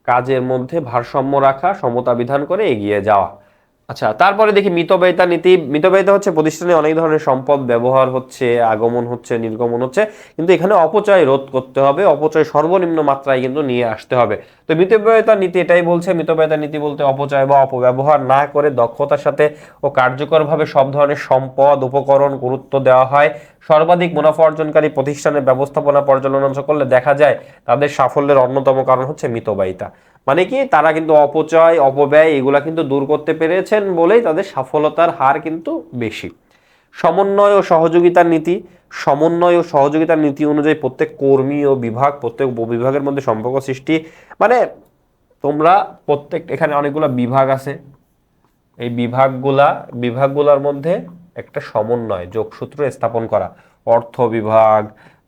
কাজের মধ্যে ভারসাম্য রাখা, সমতা বিধান করে এগিয়ে যাওয়া। আচ্ছা, তারপরে দেখি মিতব্যয়িতা নীতি। মিতব্যয়িতা হচ্ছে প্রতিষ্ঠানে অনেক ধরনের সম্পদ ব্যবহার হচ্ছে, আগমন হচ্ছে, নির্গমন হচ্ছে, কিন্তু এখানে অপচয় রোধ করতে হবে, অপচয় সর্বনিম্ন মাত্রায় কিন্তু নিয়ে আসতে হবে। তো মিতব্যয়িতা নীতি এটাই বলছে। মিতব্যয়িতা নীতি বলতে অপচয় বা অপব্যবহার না করে দক্ষতার সাথে ও কার্যকরভাবে সব ধরনের সম্পদ উপকরণ গুরুত্ব দেওয়া হয়। সর্বাধিক মুনাফা অর্জনকারী প্রতিষ্ঠানের ব্যবস্থাপনা পর্যালোচনা করলে দেখা যায় তাদের সাফল্যের অন্যতম কারণ হচ্ছে মিতব্যয়িতা। মানে কি, তারা কিন্তু অপচয় অপব্যয় এগুলা কিন্তু দূর করতে পেরেছেন বলেই তাদের সফলতার হার কিন্তু বেশি। সমন্বয় ও সহযোগিতার নীতি। সমন্বয় ও সহযোগিতার নীতি অনুযায়ী প্রত্যেক কর্মী ও বিভাগ, প্রত্যেক উপবিভাগের মধ্যে সম্পর্ক সৃষ্টি, মানে তোমরা প্রত্যেক, এখানে অনেকগুলো বিভাগ আছে, এই বিভাগগুলার মধ্যে একটা সমন্বয় যোগসূত্র স্থাপন করা। অর্থ বিভাগ,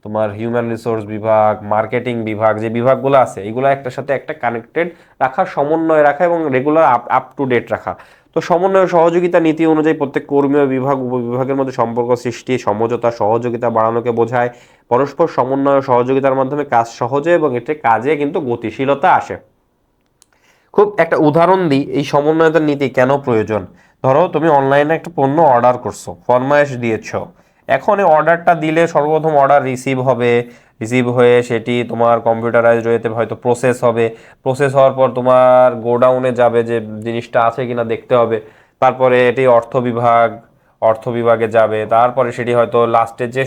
তোমার হিউম্যান রিসোর্স বিভাগ, মার্কেটিং বিভাগ, যে বিভাগগুলো আছে এগুলো একটার সাথে একটা কানেক্টেড রাখা, সমন্বয় রাখা এবং রেগুলার আপ টু ডেট রাখা। তো সমন্বয় সহযোগিতা নীতি অনুযায়ী প্রত্যেক কর্মী ও বিভাগ উপবিভাগের মধ্যে সম্পর্ক সৃষ্টি, সমঝোতা, সহযোগিতা বাড়ানোকে বোঝায়। পরস্পর সমন্বয় ও সহযোগিতার মাধ্যমে কাজ সহজে এবং এতে কাজে কিন্তু গতিশীলতা আসে। খুব একটা উদাহরণ দিই এই সমন্বয়তার নীতি কেন প্রয়োজন। ধরো তুমি অনলাইনে একটা পণ্য অর্ডার করছো, ফরমায়েশ দিয়েছো, এখন এই অর্ডারটা দিলে সর্বপ্রথম অর্ডার রিসিভ হবে, রিসিভ হয়ে সেটি তোমার কম্পিউটারাইজড ওয়েতে হয়তো প্রসেস হবে, প্রসেস হওয়ার পর তোমার গোডাউনে যাবে, যে জিনিসটা আছে কিনা দেখতে হবে, তারপরে এটি অর্থ বিভাগে যাবে, তারপরে সেটি হয়তো লাস্টে যে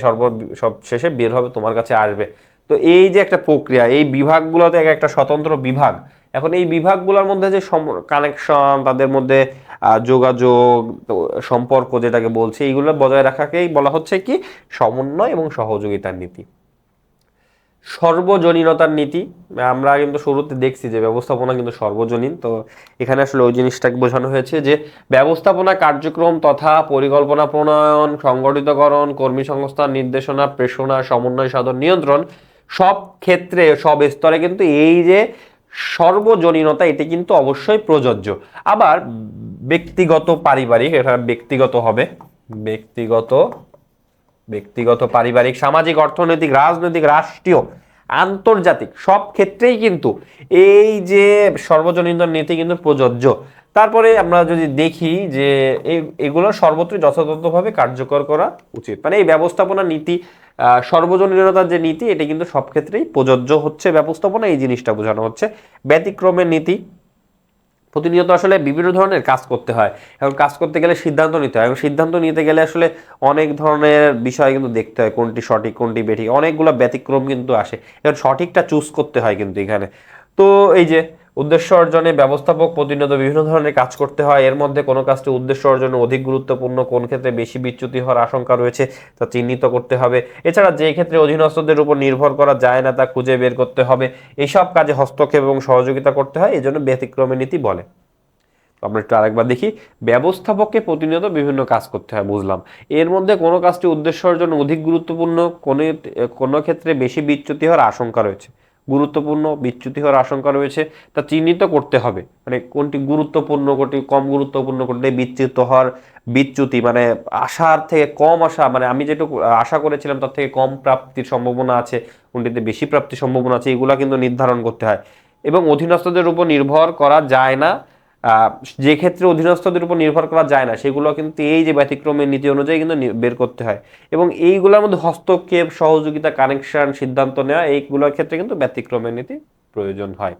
সব শেষে বের হবে তোমার কাছে আসবে। তো এই যে একটা প্রক্রিয়া, এই বিভাগগুলোতে একটা স্বতন্ত্র বিভাগ। এখন এই বিভাগগুলোর মধ্যে যে কানেকশন, তাদের মধ্যে যোগাযোগ, সম্পর্ক যেটাকে বলছে, এইগুলো বজায় রাখাকেই বলা হচ্ছে কি সমন্বয় এবং সহযোগিতার নীতি। সর্বজনীনতার নীতি, আমরা কিন্তু শুরুতে দেখছি যে ব্যবস্থাপনা কিন্তু সর্বজনীন। তো এখানে আসলে ওই জিনিসটাকে বোঝানো হয়েছে যে ব্যবস্থাপনা কার্যক্রম তথা পরিকল্পনা প্রণয়ন, সংগঠিতকরণ, কর্মী সংস্থান, নির্দেশনা, প্রেষণা, সমন্বয় সাধন, নিয়ন্ত্রণ সব ক্ষেত্রে সব স্তরে কিন্তু এই যে সর্বজনীনতা এটি কিন্তু অবশ্যই প্রযোজ্য। আবার ব্যক্তিগত পারিবারিক, এটা ব্যক্তিগত হবে, ব্যক্তিগত পারিবারিক, সামাজিক, অর্থনৈতিক, রাজনৈতিক, রাষ্ট্রীয়, আন্তর্জাতিক সব ক্ষেত্রেই কিন্তু এই যে সর্বজনীনতার নীতি কিন্তু প্রযোজ্য। তারপরে আমরা যদি দেখি যে এগুলো সর্বত্র যথাযথভাবে কার্যকর করা উচিত, মানে এই ব্যবস্থাপনা নীতি, সর্বজনীনতার যে নীতি এটি কিন্তু সব ক্ষেত্রেই প্রযোজ্য হচ্ছে ব্যবস্থাপনা, এই জিনিসটা বোঝানো হচ্ছে। ব্যতিক্রমের নীতি, প্রতিনিয়ত আসলে বিভিন্ন ধরনের কাজ করতে হয়। এখন কাজ করতে গেলে সিদ্ধান্ত নিতে হয়, এবং সিদ্ধান্ত নিতে গেলে আসলে অনেক ধরনের বিষয় কিন্তু দেখতে হয়, কোনটি সঠিক কোনটি বেঠিক, অনেকগুলো ব্যতিক্রম কিন্তু আসে। এখন সঠিকটা চুজ করতে হয় কিন্তু এখানে। তো এই যে উদ্দেশ্য অর্জনে ব্যবস্থাপক প্রতিনিয়ত বিভিন্ন ধরনের কাজ করতে হয়, এর মধ্যে কোনো কাজটি উদ্দেশ্য অর্জনে অধিক গুরুত্বপূর্ণ, কোন ক্ষেত্রে বেশি বিচ্যুতি হওয়ার আশঙ্কা রয়েছে তা চিহ্নিত করতে হবে। এছাড়া যে ক্ষেত্রে অধীনস্থদের উপর নির্ভর করা যায় না তা খুঁজে বের করতে হবে। এইসব কাজে হস্তক্ষেপ এবং সহযোগিতা করতে হয়, এই জন্য ব্যতিক্রমী নীতি বলে। আমরা একটু আরেকবার দেখি, ব্যবস্থাপককে প্রতিনিয়ত বিভিন্ন কাজ করতে হয়, বুঝলাম। এর মধ্যে কোনো কাজটি উদ্দেশ্য অর্জন অধিক গুরুত্বপূর্ণ, কোনো ক্ষেত্রে বেশি বিচ্যুতি হওয়ার আশঙ্কা রয়েছে, গুরুত্বপূর্ণ বিচ্যুতি হওয়ার আশঙ্কা রয়েছে, তা চিহ্নিত করতে হবে। মানে কোনটি গুরুত্বপূর্ণ, কোনটি কম গুরুত্বপূর্ণ, কোনটি বিচ্যুত হওয়ার, বিচ্যুতি মানে আশার থেকে কম আশা, মানে আমি যেটুকু আশা করেছিলাম তার থেকে কম প্রাপ্তির সম্ভাবনা আছে, কোনটিতে বেশি প্রাপ্তির সম্ভাবনা আছে, এগুলা কিন্তু নির্ধারণ করতে হয়। এবং অধীনস্থদের উপর নির্ভর করা যায় না, যে ক্ষেত্রে অধীনস্থদের উপর নির্ভর করা যায় না সেগুলো কিন্তু এই যে ব্যতিক্রমের নীতি অনুযায়ী কিন্তু বের করতে হয়। এবং এইগুলোর মধ্যে হস্তক্ষেপ, সহযোগিতা, কানেকশন, সিদ্ধান্ত নেওয়া, এইগুলোর ক্ষেত্রে কিন্তু ব্যতিক্রমের নীতি প্রয়োজন হয়।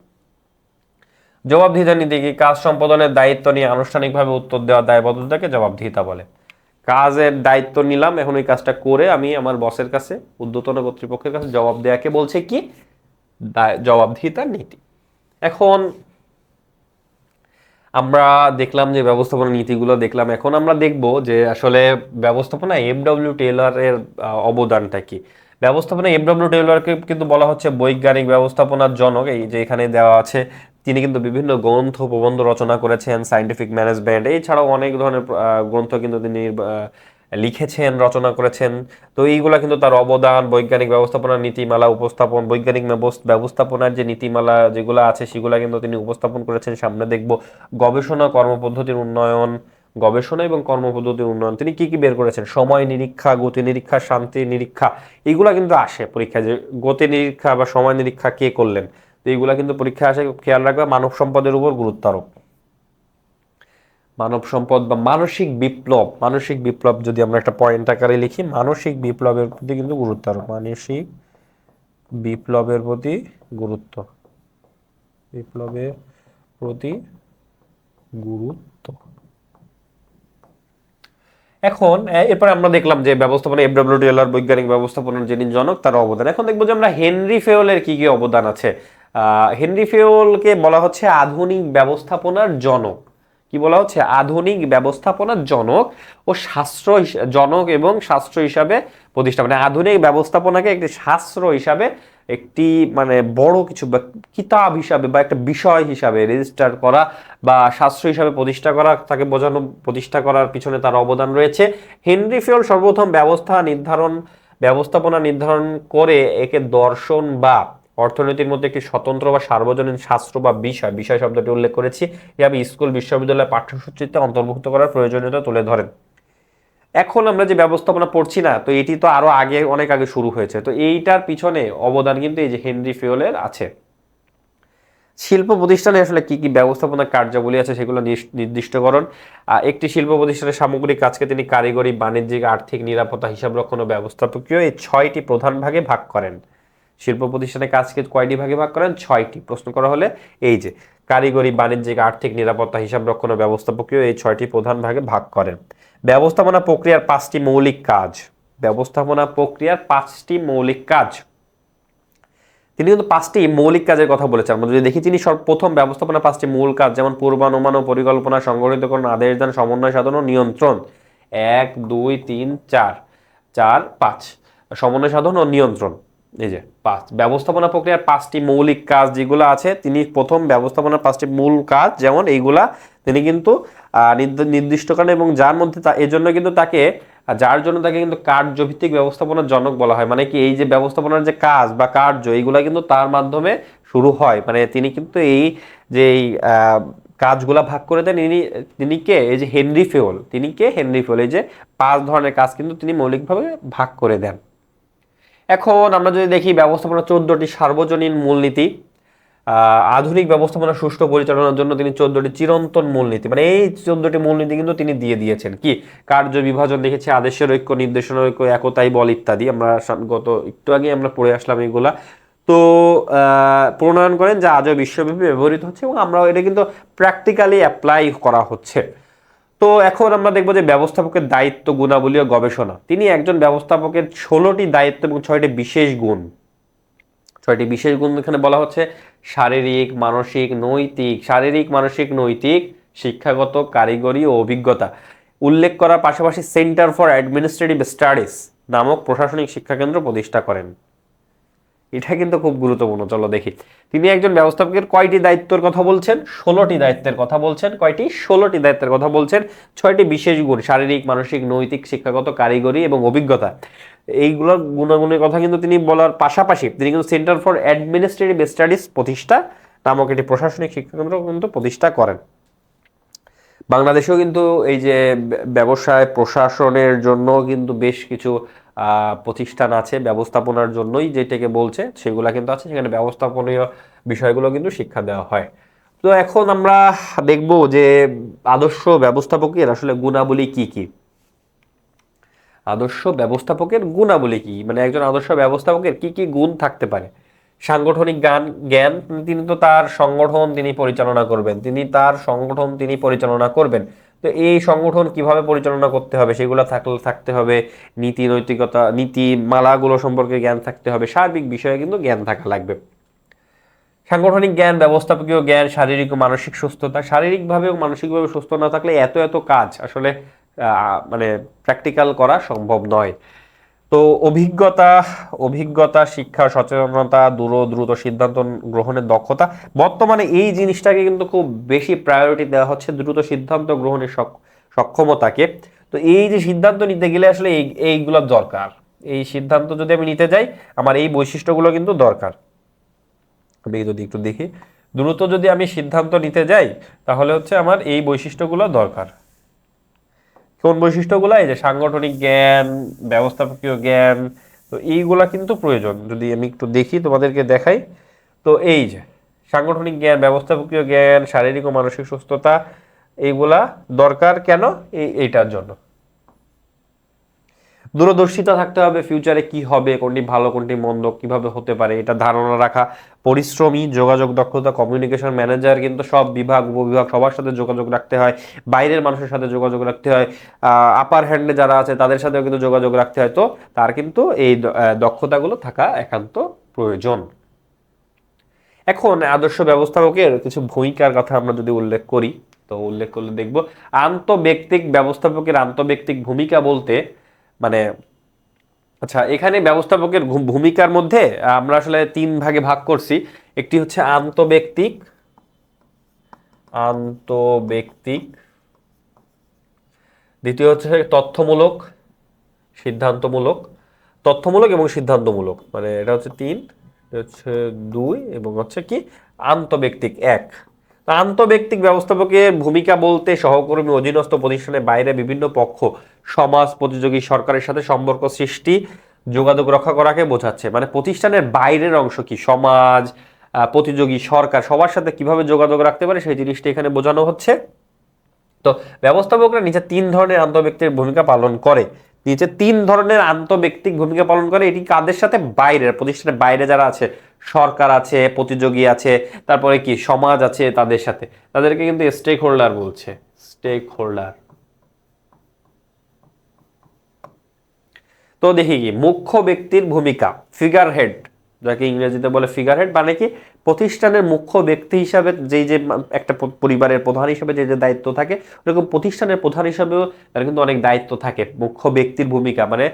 জবাবদিহিতা নীতি কি? কাজ সম্পাদনের দায়িত্ব নিয়ে আনুষ্ঠানিকভাবে উত্তর দেওয়া দায়বদ্ধতাকে জবাবদিহিতা বলে। কাজের দায়িত্ব নিলাম, এখন ওই কাজটা করে আমি আমার বসের কাছে, ঊর্ধ্বতন কর্তৃপক্ষের কাছে জবাব দেওয়াকে বলছে কি? জবাবদিহিতার নীতি। এখন আমরা দেখলাম যে ব্যবস্থাপনা নীতিগুলো দেখলাম, এখন আমরা দেখব যে আসলে ব্যবস্থাপনা এফডব্লিউ টেইলরের অবদানটা কি। ব্যবস্থাপনা এফডব্লিউ টেইলরকে কিন্তু বলা হচ্ছে বৈজ্ঞানিক ব্যবস্থাপনার জনক। এই যে এখানে দেওয়া আছে, তিনি কিন্তু বিভিন্ন গ্রন্থ প্রবন্ধ রচনা করেছেন, সায়েন্টিফিক ম্যানেজমেন্ট, এছাড়াও অনেক ধরনের গ্রন্থ কিন্তু তিনি লিখেছেন, রচনা করেছেন। তো এইগুলা কিন্তু তার অবদান। বৈজ্ঞানিক ব্যবস্থাপনার নীতিমালা উপস্থাপন, বৈজ্ঞানিক ব্যবস্থাপনার যে নীতিমালা যেগুলো আছে সেগুলা কিন্তু তিনি উপস্থাপন করেছেন, সামনে দেখব। গবেষণা, কর্মপদ্ধতির উন্নয়ন, গবেষণা এবং কর্মপদ্ধতির উন্নয়ন, তিনি কি কি বের করেছেন? সময় নিরীক্ষা, গতি নিরীক্ষা, শান্তি নিরীক্ষা, এইগুলা কিন্তু আসে পরীক্ষায়, যে গতি নিরীক্ষা বা সময় নিরীক্ষা কে করলেন, তো এইগুলা কিন্তু পরীক্ষায় আসে, খেয়াল রাখবে। মানব সম্পদের উপর গুরুত্ব আরোপ, মানব সম্পদ বা মানসিক বিপ্লব, মানসিক বিপ্লব যদি আমরা একটা পয়েন্ট আকারে লিখি, মানসিক বিপ্লবের প্রতি কিন্তু গুরুত্ব আরোপ, মানসিক বিপ্লবের প্রতি গুরুত্ব, বিপ্লবের প্রতি গুরুত্ব। এখন এরপরে আমরা দেখলাম যে ব্যবস্থাপনা এফডব্লিউ টেইলর, বৈজ্ঞানিক ব্যবস্থাপনার যিনি জনক, তার অবদান। এখন দেখবো যে আমরা হেনরি ফেওলের কি কি অবদান আছে। হেনরি ফেওলকে বলা হচ্ছে আধুনিক ব্যবস্থাপনার জনক। কি বলা হচ্ছে? আধুনিক ব্যবস্থাপনার জনক ও শাস্ত্র জনক এবং শাস্ত্র হিসাবে প্রতিষ্ঠা, মানে আধুনিক ব্যবস্থাপনাকে একটি শাস্ত্র হিসাবে, একটি মানে বড় কিছু বা কিতাব হিসাবে বা একটা বিষয় হিসাবে রেজিস্টার করা বা শাস্ত্র হিসাবে প্রতিষ্ঠা করা, তাকে বোঝানো, প্রতিষ্ঠা করার পিছনে তার অবদান রয়েছে। হেনরি ফেওল সর্বপ্রথম ব্যবস্থাপনা নির্ধারণ করে একে দর্শন বা অর্থনীতির মধ্যে একটি স্বতন্ত্র বা সার্বজনীন শাস্ত্র বা বিষয় শব্দটি উল্লেখ করেছি, এভাবে স্কুল, বিশ্ববিদ্যালয় পাঠ্যসূচিতে অন্তর্ভুক্ত করার প্রয়োজনীয়তা তুলে ধরেন। এখন আমরা যে ব্যবস্থাপনা পড়ছি না, তো এটি তো আরো আগে, অনেক আগে শুরু হয়েছে, তো এইটার পিছনে অবদান কিন্তু এই যে হেনরি ফেওলের আছে। শিল্প প্রতিষ্ঠানে আসলে কি কি ব্যবস্থাপনা কার্যাবলী আছে সেগুলো নির্দিষ্টকরণ। একটি শিল্প প্রতিষ্ঠানের সামগ্রিক কাজকে তিনি কারিগরি, বাণিজ্যিক, আর্থিক, নিরাপত্তা, হিসাবরক্ষণ ও ব্যবস্থাপকীয়, এই 6টি প্রধান ভাগে ভাগ করেন। শিল্প প্রতিষ্ঠানের কাজকে কয়টি ভাগে ভাগ করেন? 6টি। প্রশ্ন করা হলে এই যে কারিগরি, বাণিজ্যিক, আর্থিক, নিরাপত্তা, হিসাবরক্ষণ ও ব্যবস্থাপকীয়, এই 6টি প্রধান ভাগে ভাগ করেন। ব্যবস্থাপনা প্রক্রিয়ার 5টি মৌলিক কাজ, ব্যবস্থাপনা প্রক্রিয়ার 5টি মৌলিক কাজ, তিনি কিন্তু 5টি মৌলিক কাজের কথা বলেছেন। আমরা যদি দেখি, তিনি সর্বপ্রথম ব্যবস্থাপনা 5টি মূল কাজ, যেমন পূর্বানুমান ও পরিকল্পনা, সংগঠিতকরণ, আদেশ দান, সমন্বয় সাধন ও নিয়ন্ত্রণ। 1 2 3 4 4 5, সমন্বয় সাধন ও নিয়ন্ত্রণ, এই যে 5। ব্যবস্থাপনা প্রক্রিয়ার 5টি মৌলিক কাজ যেগুলো আছে, তিনি প্রথম ব্যবস্থাপনার 5টি মূল কাজ যেমন এইগুলা তিনি কিন্তু নির্দিষ্ট করেন, এবং যার মধ্যে এজন্য কিন্তু তাকে, যার জন্য তাকে কিন্তু কার্যভিত্তিক ব্যবস্থাপনার জনক বলা হয়। মানে কি, এই যে ব্যবস্থাপনার যে কাজ বা কার্য, এইগুলা কিন্তু তার মাধ্যমে শুরু হয়। মানে তিনি কিন্তু এই যে কাজগুলা ভাগ করে দেন, তিনি কে? এই যে হেনরি ফেওল। তিনি কে? হেনরি ফেওল। এই যে 5 ধরনের কাজ কিন্তু তিনি মৌলিকভাবে ভাগ করে দেন। এখন আমরা যদি দেখি ব্যবস্থাপনা 14টি সার্বজনীন মূলনীতি, আধুনিক ব্যবস্থাপনা সুষ্ঠু পরিচালনার জন্য তিনি 14টি চিরন্তন মূলনীতি, মানে এই 14টি মূলনীতি কিন্তু তিনি দিয়ে দিয়েছেন। কি? কার্য বিভাজন লিখেছে, আদেশের ঐক্য, নির্দেশনার ঐক্য, একতাই বল ইত্যাদি। আমরা গত একটু আগে আমরা পড়ে আসলাম এইগুলা। তো প্রণয়ন করেন, যা আজও বিশ্বব্যাপী ব্যবহৃত হচ্ছে এবং আমরাও এটা কিন্তু প্র্যাকটিক্যালি অ্যাপ্লাই করা হচ্ছে। তো এখন আমরা দেখবো যে ব্যবস্থাপকের দায়িত্ব, গুণাবলী ও গবেষণা। তিনি একজন ব্যবস্থাপকের 16টি দায়িত্ব এবং 6টি বিশেষ গুণ। 6টি বিশেষ গুণ এখানে বলা হচ্ছে শারীরিক, মানসিক, নৈতিক, শারীরিক, মানসিক, নৈতিক, শিক্ষাগত, কারিগরি ও অভিজ্ঞতা উল্লেখ করার পাশাপাশি সেন্টার ফর অ্যাডমিনিস্ট্রেটিভ স্টাডিজ নামক প্রশাসনিক শিক্ষাকেন্দ্র প্রতিষ্ঠা করেন। এটা কিন্তু খুব গুরুত্বপূর্ণ, চলো দেখি। তিনি একজন ব্যবস্থাপকের কয়টি দায়িত্বের কথা বলছেন? 16টি দায়িত্বের কথা বলছেন। কয়টি? 16টি দায়িত্বের কথা বলছেন। 6টি বিশেষ গুণ, শারীরিক, মানসিক, নৈতিক, শিক্ষাগত, কারিগরি এবং অভিজ্ঞতা, এইগুলোর গুণাগুণের কথা কিন্তু তিনি বলার পাশাপাশি তিনি কিন্তু সেন্টার ফর অ্যাডমিনিস্ট্রেটিভ স্টাডিজ প্রতিষ্ঠা নামক একটি প্রশাসনিক শিক্ষাকেন্দ্র কিন্তু প্রতিষ্ঠা করেন। বাংলাদেশেও কিন্তু এই যে ব্যবসায় প্রশাসনের জন্য কিন্তু বেশ কিছু প্রতিষ্ঠান আছে, ব্যবস্থাপনার জন্যই যেটাকে বলছে সেগুলো কিন্তু আছে, সেখানে ব্যবস্থাপনীয় বিষয়গুলো কিন্তু শিক্ষা দেওয়া হয়। তো এখন আমরা দেখব যে আদর্শ ব্যবস্থাপকের আসলে গুণাবলী কি কি। আদর্শ ব্যবস্থাপকের গুণাবলী কি, মানে একজন আদর্শ ব্যবস্থাপকের কি কি গুণ থাকতে পারে? সাংগঠনিক জ্ঞান, তিনি তো তার সংগঠন তিনি পরিচালনা করবেন, তিনি পরিচালনা করবেন। তো এই সংগঠন কিভাবে পরিচালনা করতে হবে সেগুলো থাকতে হবে। নীতি নৈতিকতা, নীতি মালাগুলো সম্পর্কে জ্ঞান থাকতে হবে। সার্বিক বিষয়ে কিন্তু জ্ঞান থাকা লাগবে। সাংগঠনিক জ্ঞান, ব্যবস্থাপকীয় জ্ঞান, শারীরিক ও মানসিক সুস্থতা। শারীরিকভাবে ও মানসিকভাবে সুস্থ না থাকলে এত কাজ আসলে মানে প্র্যাকটিক্যাল করা সম্ভব নয়। তো অভিজ্ঞতা, শিক্ষা, সচেতনতা, দ্রুত সিদ্ধান্ত গ্রহণের দক্ষতা। বর্তমানে এই জিনিসটাকে কিন্তু খুব বেশি প্রায়োরিটি দেওয়া হচ্ছে, দ্রুত সিদ্ধান্ত গ্রহণের সক্ষমতাকে। তো এই যে সিদ্ধান্ত নিতে গেলে আসলে এইগুলো দরকার। এই সিদ্ধান্ত যদি আমি নিতে যাই, আমার এই বৈশিষ্ট্যগুলো কিন্তু দরকার। আমি যদি একটু দেখি, দ্রুত যদি আমি সিদ্ধান্ত নিতে যাই তাহলে হচ্ছে আমার এই বৈশিষ্ট্যগুলো দরকার। কোন বৈশিষ্ট্যগুলো? এই যে সাংগঠনিক জ্ঞান, ব্যবস্থাপকীয় জ্ঞান, তো এইগুলা কিন্তু প্রয়োজন। যদি আমি একটু দেখি, তোমাদেরকে দেখাই, তো এই যে সাংগঠনিক জ্ঞান, ব্যবস্থাপকীয় জ্ঞান, শারীরিক ও মানসিক সুস্থতা, এইগুলা দরকার। কেন? এইটার জন্য দূরদর্শিতা থাকতে হবে, ফিউচারে কি হবে, কোনটি ভালো কোনটি মন্দ কিভাবে হতে পারে এটা ধারণা রাখা। পরিশ্রমী, যোগাযোগ দক্ষতা, কমিউনিকেশন ম্যানেজার কিন্তু সব বিভাগ উপবিভাগ সবার সাথে যোগাযোগ রাখতে হয়, বাইরের মানুষের সাথে যোগাযোগ রাখতে হয়, আপার হ্যান্ডে যারা আছে তাদের সাথেও কিন্তু যোগাযোগ রাখতে হয়। তো তার কিন্তু এই দক্ষতাগুলো থাকা একান্ত প্রয়োজন। এখন আদর্শ ব্যবস্থাপকের কিছু ভূমিকার কথা আমরা যদি উল্লেখ করি, তো উল্লেখ করলে দেখব আন্তঃব্যক্তিক ব্যবস্থাপকের আন্তঃব্যক্তিক ভূমিকা বলতে মানে, আচ্ছা এখানে ব্যবস্থাপকের ভূমিকার মধ্যে আমরা আসলে 3 ভাগে ভাগ করছি। একটি হচ্ছে আন্তঃব্যক্তিক, দ্বিতীয় হচ্ছে তথ্যমূলক, সিদ্ধান্তমূলক, তথ্যমূলক এবং সিদ্ধান্তমূলক, মানে এটা হচ্ছে 3, এটা হচ্ছে 2 এবং হচ্ছে কি আন্তঃব্যক্তিক 1। আন্তঃব্যক্তিক ব্যবস্থাপকের ভূমিকা বলতে সহকর্মী, অধীনস্থ প্রতিষ্ঠানের বাইরে বিভিন্ন পক্ষ, সমাজ, প্রতিযোগী, সরকারের সাথে সম্পর্ক সৃষ্টি, যোগাযোগ রক্ষা করাকে বোঝাচ্ছে। মানে প্রতিষ্ঠানের বাইরের অংশ কি, সমাজ, প্রতিযোগী, সরকার, সবার সাথে কিভাবে যোগাযোগ রাখতে পারে সেই জিনিসটা এখানে বোঝানো হচ্ছে। তো ব্যবস্থাপকরা নিচে 3 ধরনের আন্তঃব্যক্তিক ভূমিকা পালন করে। এটি কাদের সাথে? বাইরের, প্রতিষ্ঠানের বাইরে যারা আছে, সরকার আছে, প্রতিযোগী আছে, তারপরে কি সমাজ আছে, তাদের সাথে, তাদেরকে কিন্তু স্টেক হোল্ডার বলছে। Stakeholder. তো দেখি কি মুখ্য ব্যক্তির ভূমিকা, ফিগার হেড, যাকে ইংরেজিতে বলে ফিগার হেড, মানে কি প্রতিষ্ঠানের মুখ্য ব্যক্তি হিসাবে যে একটা পরিবারের প্রধান হিসাবে যে দায়িত্ব থাকে, ওরকম প্রতিষ্ঠানের প্রধান হিসাবেও তার কিন্তু অনেক দায়িত্ব থাকে। মুখ্য ব্যক্তির ভূমিকা মানে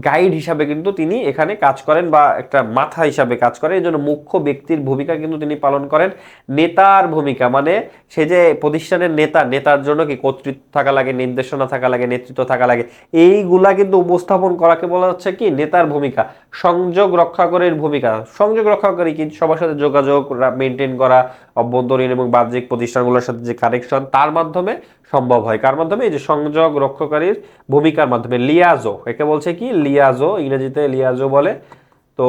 গাইড হিসাবে কিন্তু তিনি এখানে কাজ করেন বা একটা মাথা হিসাবে কাজ করেন, এই জন্য মুখ্য ব্যক্তির ভূমিকা কিন্তু তিনি পালন করেন। নেতার ভূমিকা মানে সে যে প্রতিষ্ঠানের নেতার জন্য কি কর্তৃত্ব থাকা লাগে, নির্দেশনা থাকা লাগে, নেতৃত্ব থাকা লাগে, এইগুলা কিন্তু উপস্থাপন করাকে বলা হচ্ছে কি নেতার ভূমিকা। সংযোগ রক্ষাকারীর ভূমিকা, সংযোগ রক্ষাকারী কি সবার সাথে যোগাযোগ মেনটেন করা, অভ্যন্তরীণ এবং বাহ্যিক প্রতিষ্ঠানগুলোর সাথে যে কানেকশন তার মাধ্যমে সম্ভব হয়। কার মাধ্যমে? এই যে সংযোগ রক্ষাকারীর ভূমিকার মাধ্যমে। লিয়াজো, একে বলছে কি লিয়াজো, ইংরেজিতে লিয়াজো বলে। তো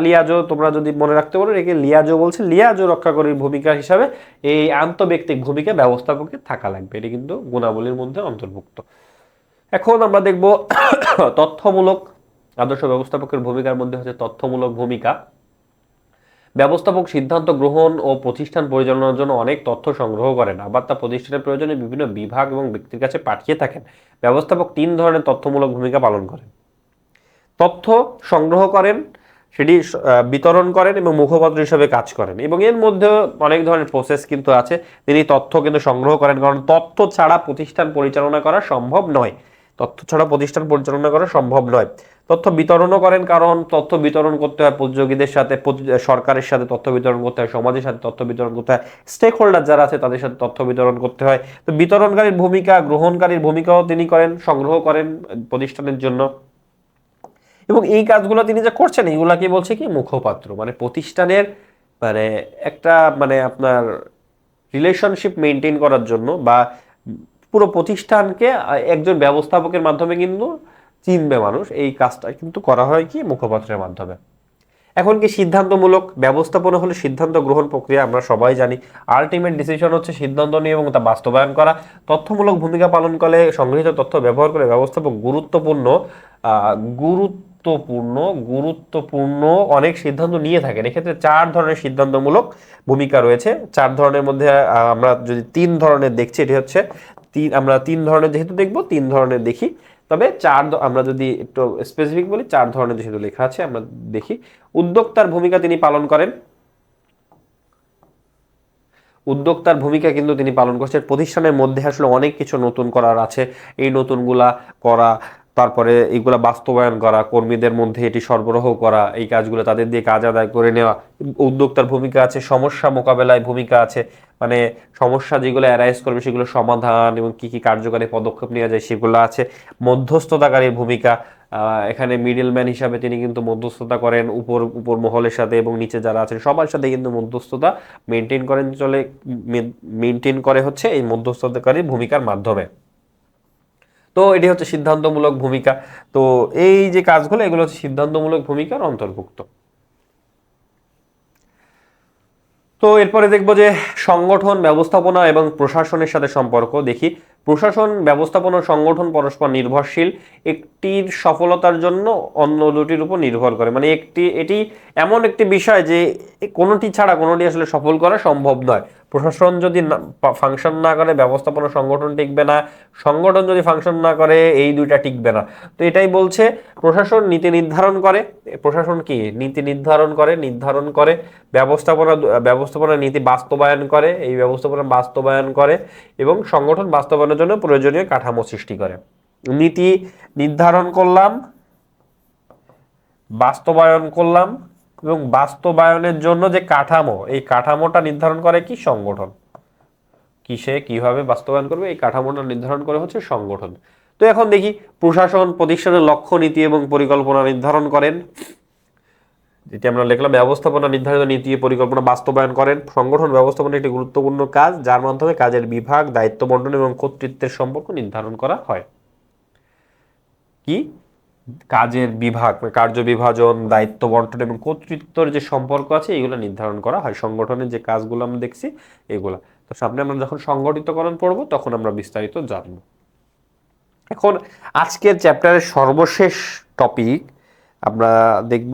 লিয়াজো তোমরা যদি মনে রাখতে পারো, একে লিয়াজো বলছে। লিয়াজো রক্ষাকারীর ভূমিকা হিসাবে এই আন্তঃব্যক্তিক ভূমিকা ব্যবস্থাপকের থাকা লাগবে, এটি কিন্তু গুণাবলীর মধ্যে অন্তর্ভুক্ত। এখন আমরা দেখব তথ্যমূলক আদর্শ ব্যবস্থাপকের ভূমিকার মধ্যে হচ্ছে তথ্যমূলক ভূমিকা। ব্যবস্থাপক সিদ্ধান্ত গ্রহণ ও প্রতিষ্ঠান পরিচালনার জন্য অনেক তথ্য সংগ্রহ করেন, আবার তা প্রতিষ্ঠানের প্রয়োজনে বিভিন্ন বিভাগ এবং ব্যক্তির কাছে পাঠিয়ে থাকেন। ব্যবস্থাপক 3 ধরনের তথ্যমূলক ভূমিকা পালন করেন: তথ্য সংগ্রহ করেন, সেটি বিতরণ করেন এবং মুখপাত্র হিসেবে কাজ করেন। এবং এর মধ্যে অনেক ধরনের প্রসেস কিন্তু আছে। তিনি তথ্য কিন্তু সংগ্রহ করেন, কারণ তথ্য ছাড়া প্রতিষ্ঠান পরিচালনা করা সম্ভব নয়। তথ্য ছাড়া প্রতিষ্ঠান পরিচালনা করা সম্ভব নয়। তথ্য বিতরণও করেন, কারণ তথ্য বিতরণ করতে হয় প্রতিযোগীদের সাথে, সরকারের সাথে তথ্য বিতরণ করতে হয়, সমাজের সাথে তথ্য বিতরণ করতে হয়, স্টেক হোল্ডার যারা আছে তাদের সাথে তথ্য বিতরণ করতে হয়। তো বিতরণকারীর ভূমিকা, গ্রহণকারীর ভূমিকাও তিনি করেন, সংগ্রহ করেন প্রতিষ্ঠানের জন্য। এবং এই কাজগুলো তিনি যা করছেন এইগুলাকে বলছে কি মুখপাত্র, মানে প্রতিষ্ঠানের মানে একটা মানে আপনার রিলেশনশিপ মেনটেন করার জন্য বা পুরো প্রতিষ্ঠানকে একজন ব্যবস্থাপকের মাধ্যমে কিন্তু চিনবে মানুষ, এই কাজটা কিন্তু করা হয় কি মুখপাত্রের মাধ্যমে। এখন কি সিদ্ধান্তমূলক ব্যবস্থাপনা হলো সিদ্ধান্ত গ্রহণ প্রক্রিয়া, আমরা সবাই জানি। আলটিমেট ডিসিশন হচ্ছে সিদ্ধান্ত নিয়ে এবং তা বাস্তবায়ন করা। তথ্যমূলক ভূমিকা পালন করে সংগৃহীত তথ্য ব্যবহার করে ব্যবস্থাপক গুরুত্বপূর্ণ গুরুত্বপূর্ণ অনেক সিদ্ধান্ত নিয়ে থাকেন। এক্ষেত্রে 4 ধরনের সিদ্ধান্তমূলক ভূমিকা রয়েছে। 4 ধরনের মধ্যে আমরা যদি 3 ধরনের দেখছি, এটি হচ্ছে আমরা 3 ধরনের যেহেতু দেখব 3 ধরনের দেখি। তবে আমরা যদি একটু স্পেসিফিক বলি 4 ধরনের যেহেতু লেখা আছে আমরা দেখি। উদ্যোক্তার ভূমিকা তিনি পালন করেন। উদ্যোক্তার ভূমিকা কিন্তু তিনি পালন করছেন। প্রতিষ্ঠানের মধ্যে আসলে অনেক কিছু নতুন করার আছে, এই নতুনগুলা করা, তারপরে এইগুলা বাস্তবায়ন করা, কর্মীদের মধ্যে এটি সরবরাহ করা, এই কাজগুলো তাদের দিয়ে কাজ আদায় করে নেওয়া। উদ্যোক্তার ভূমিকা আছে। সমস্যা মোকাবেলায় ভূমিকা আছে, মানে সমস্যা যেগুলো অ্যারাইজ করবে সেগুলো সমাধান এবং কি কি কার্যকারী পদক্ষেপ নেওয়া যায় সেগুলো আছে। মধ্যস্থতাকারীর ভূমিকা, এখানে মিডলম্যান হিসাবে তিনি কিন্তু মধ্যস্থতা করেন উপর মহলের সাথে এবং নিচে যারা আছেন সবার সাথে কিন্তু মধ্যস্থতা মেনটেন করে হচ্ছে এই মধ্যস্থতাকারীর ভূমিকার মাধ্যমে। তো এটি হচ্ছে সিদ্ধান্তমূলক ভূমিকা। তো এই যে কাজগুলো এগুলো হচ্ছে সিদ্ধান্তমূলক ভূমিকার অন্তর্ভুক্ত। তো এরপরে দেখবো যে সংগঠন, ব্যবস্থাপনা এবং প্রশাসনের সাথে সম্পর্ক দেখি। প্রশাসন, ব্যবস্থাপনা, সংগঠন পরস্পর নির্ভরশীল। একটির সফলতার জন্য অন্য দুটির উপর নির্ভর করে, মানে এটি এমন একটি বিষয় যে কোনোটি ছাড়া কোনোটি আসলে সফল করা সম্ভব নয়। প্রশাসন যদি ফাংশন না করে ব্যবস্থাপনা সংগঠন টিকবে না, সংগঠন যদি ফাংশন না করে এই দুইটা টিকবে না। তো এটাই বলছে প্রশাসন নীতি নির্ধারণ করে। প্রশাসন কি নীতি নির্ধারণ করে ব্যবস্থাপনা নীতি বাস্তবায়ন করে, এই ব্যবস্থাপনা বাস্তবায়ন করে এবং সংগঠন বাস্তবায়নের জন্য প্রয়োজনীয় কাঠামো সৃষ্টি করে। নীতি নির্ধারণ করলাম, বাস্তবায়ন করলাম এবং বাস্তবায়নের জন্য যে কাঠামো, এই কাঠামোটা নির্ধারণ করে কি সংগঠন। কিভাবে বাস্তবায়ন করবে এই কাঠামোটা নির্ধারণ করে হচ্ছে সংগঠন। তো এখন দেখি প্রশাসন প্রতিষ্ঠানের লক্ষ্য, নীতি এবং পরিকল্পনা নির্ধারণ করেন, যেটি আমরা লিখলাম। ব্যবস্থাপনা নির্ধারিত নীতি পরিকল্পনা বাস্তবায়ন করেন। সংগঠন ব্যবস্থাপনা একটি গুরুত্বপূর্ণ কাজ, যার মাধ্যমে কাজের বিভাগ, দায়িত্ব বন্টন এবং কর্তৃত্বের সম্পর্ক নির্ধারণ করা হয়। কি কাজের বিভাগ, কার্য বিভাজন, দায়িত্ব বন্টন এবং কর্তৃত্বের যে সম্পর্ক আছে এগুলো নির্ধারণ করা হয়। সংগঠনের যে কাজগুলো আমরা দেখছি এগুলা। তো সামনে আমরা যখন সংগঠিতকরণ পড়ব তখন আমরা বিস্তারিত জানব। এখন আজকের চ্যাপ্টারের সর্বশেষ টপিক আমরা দেখব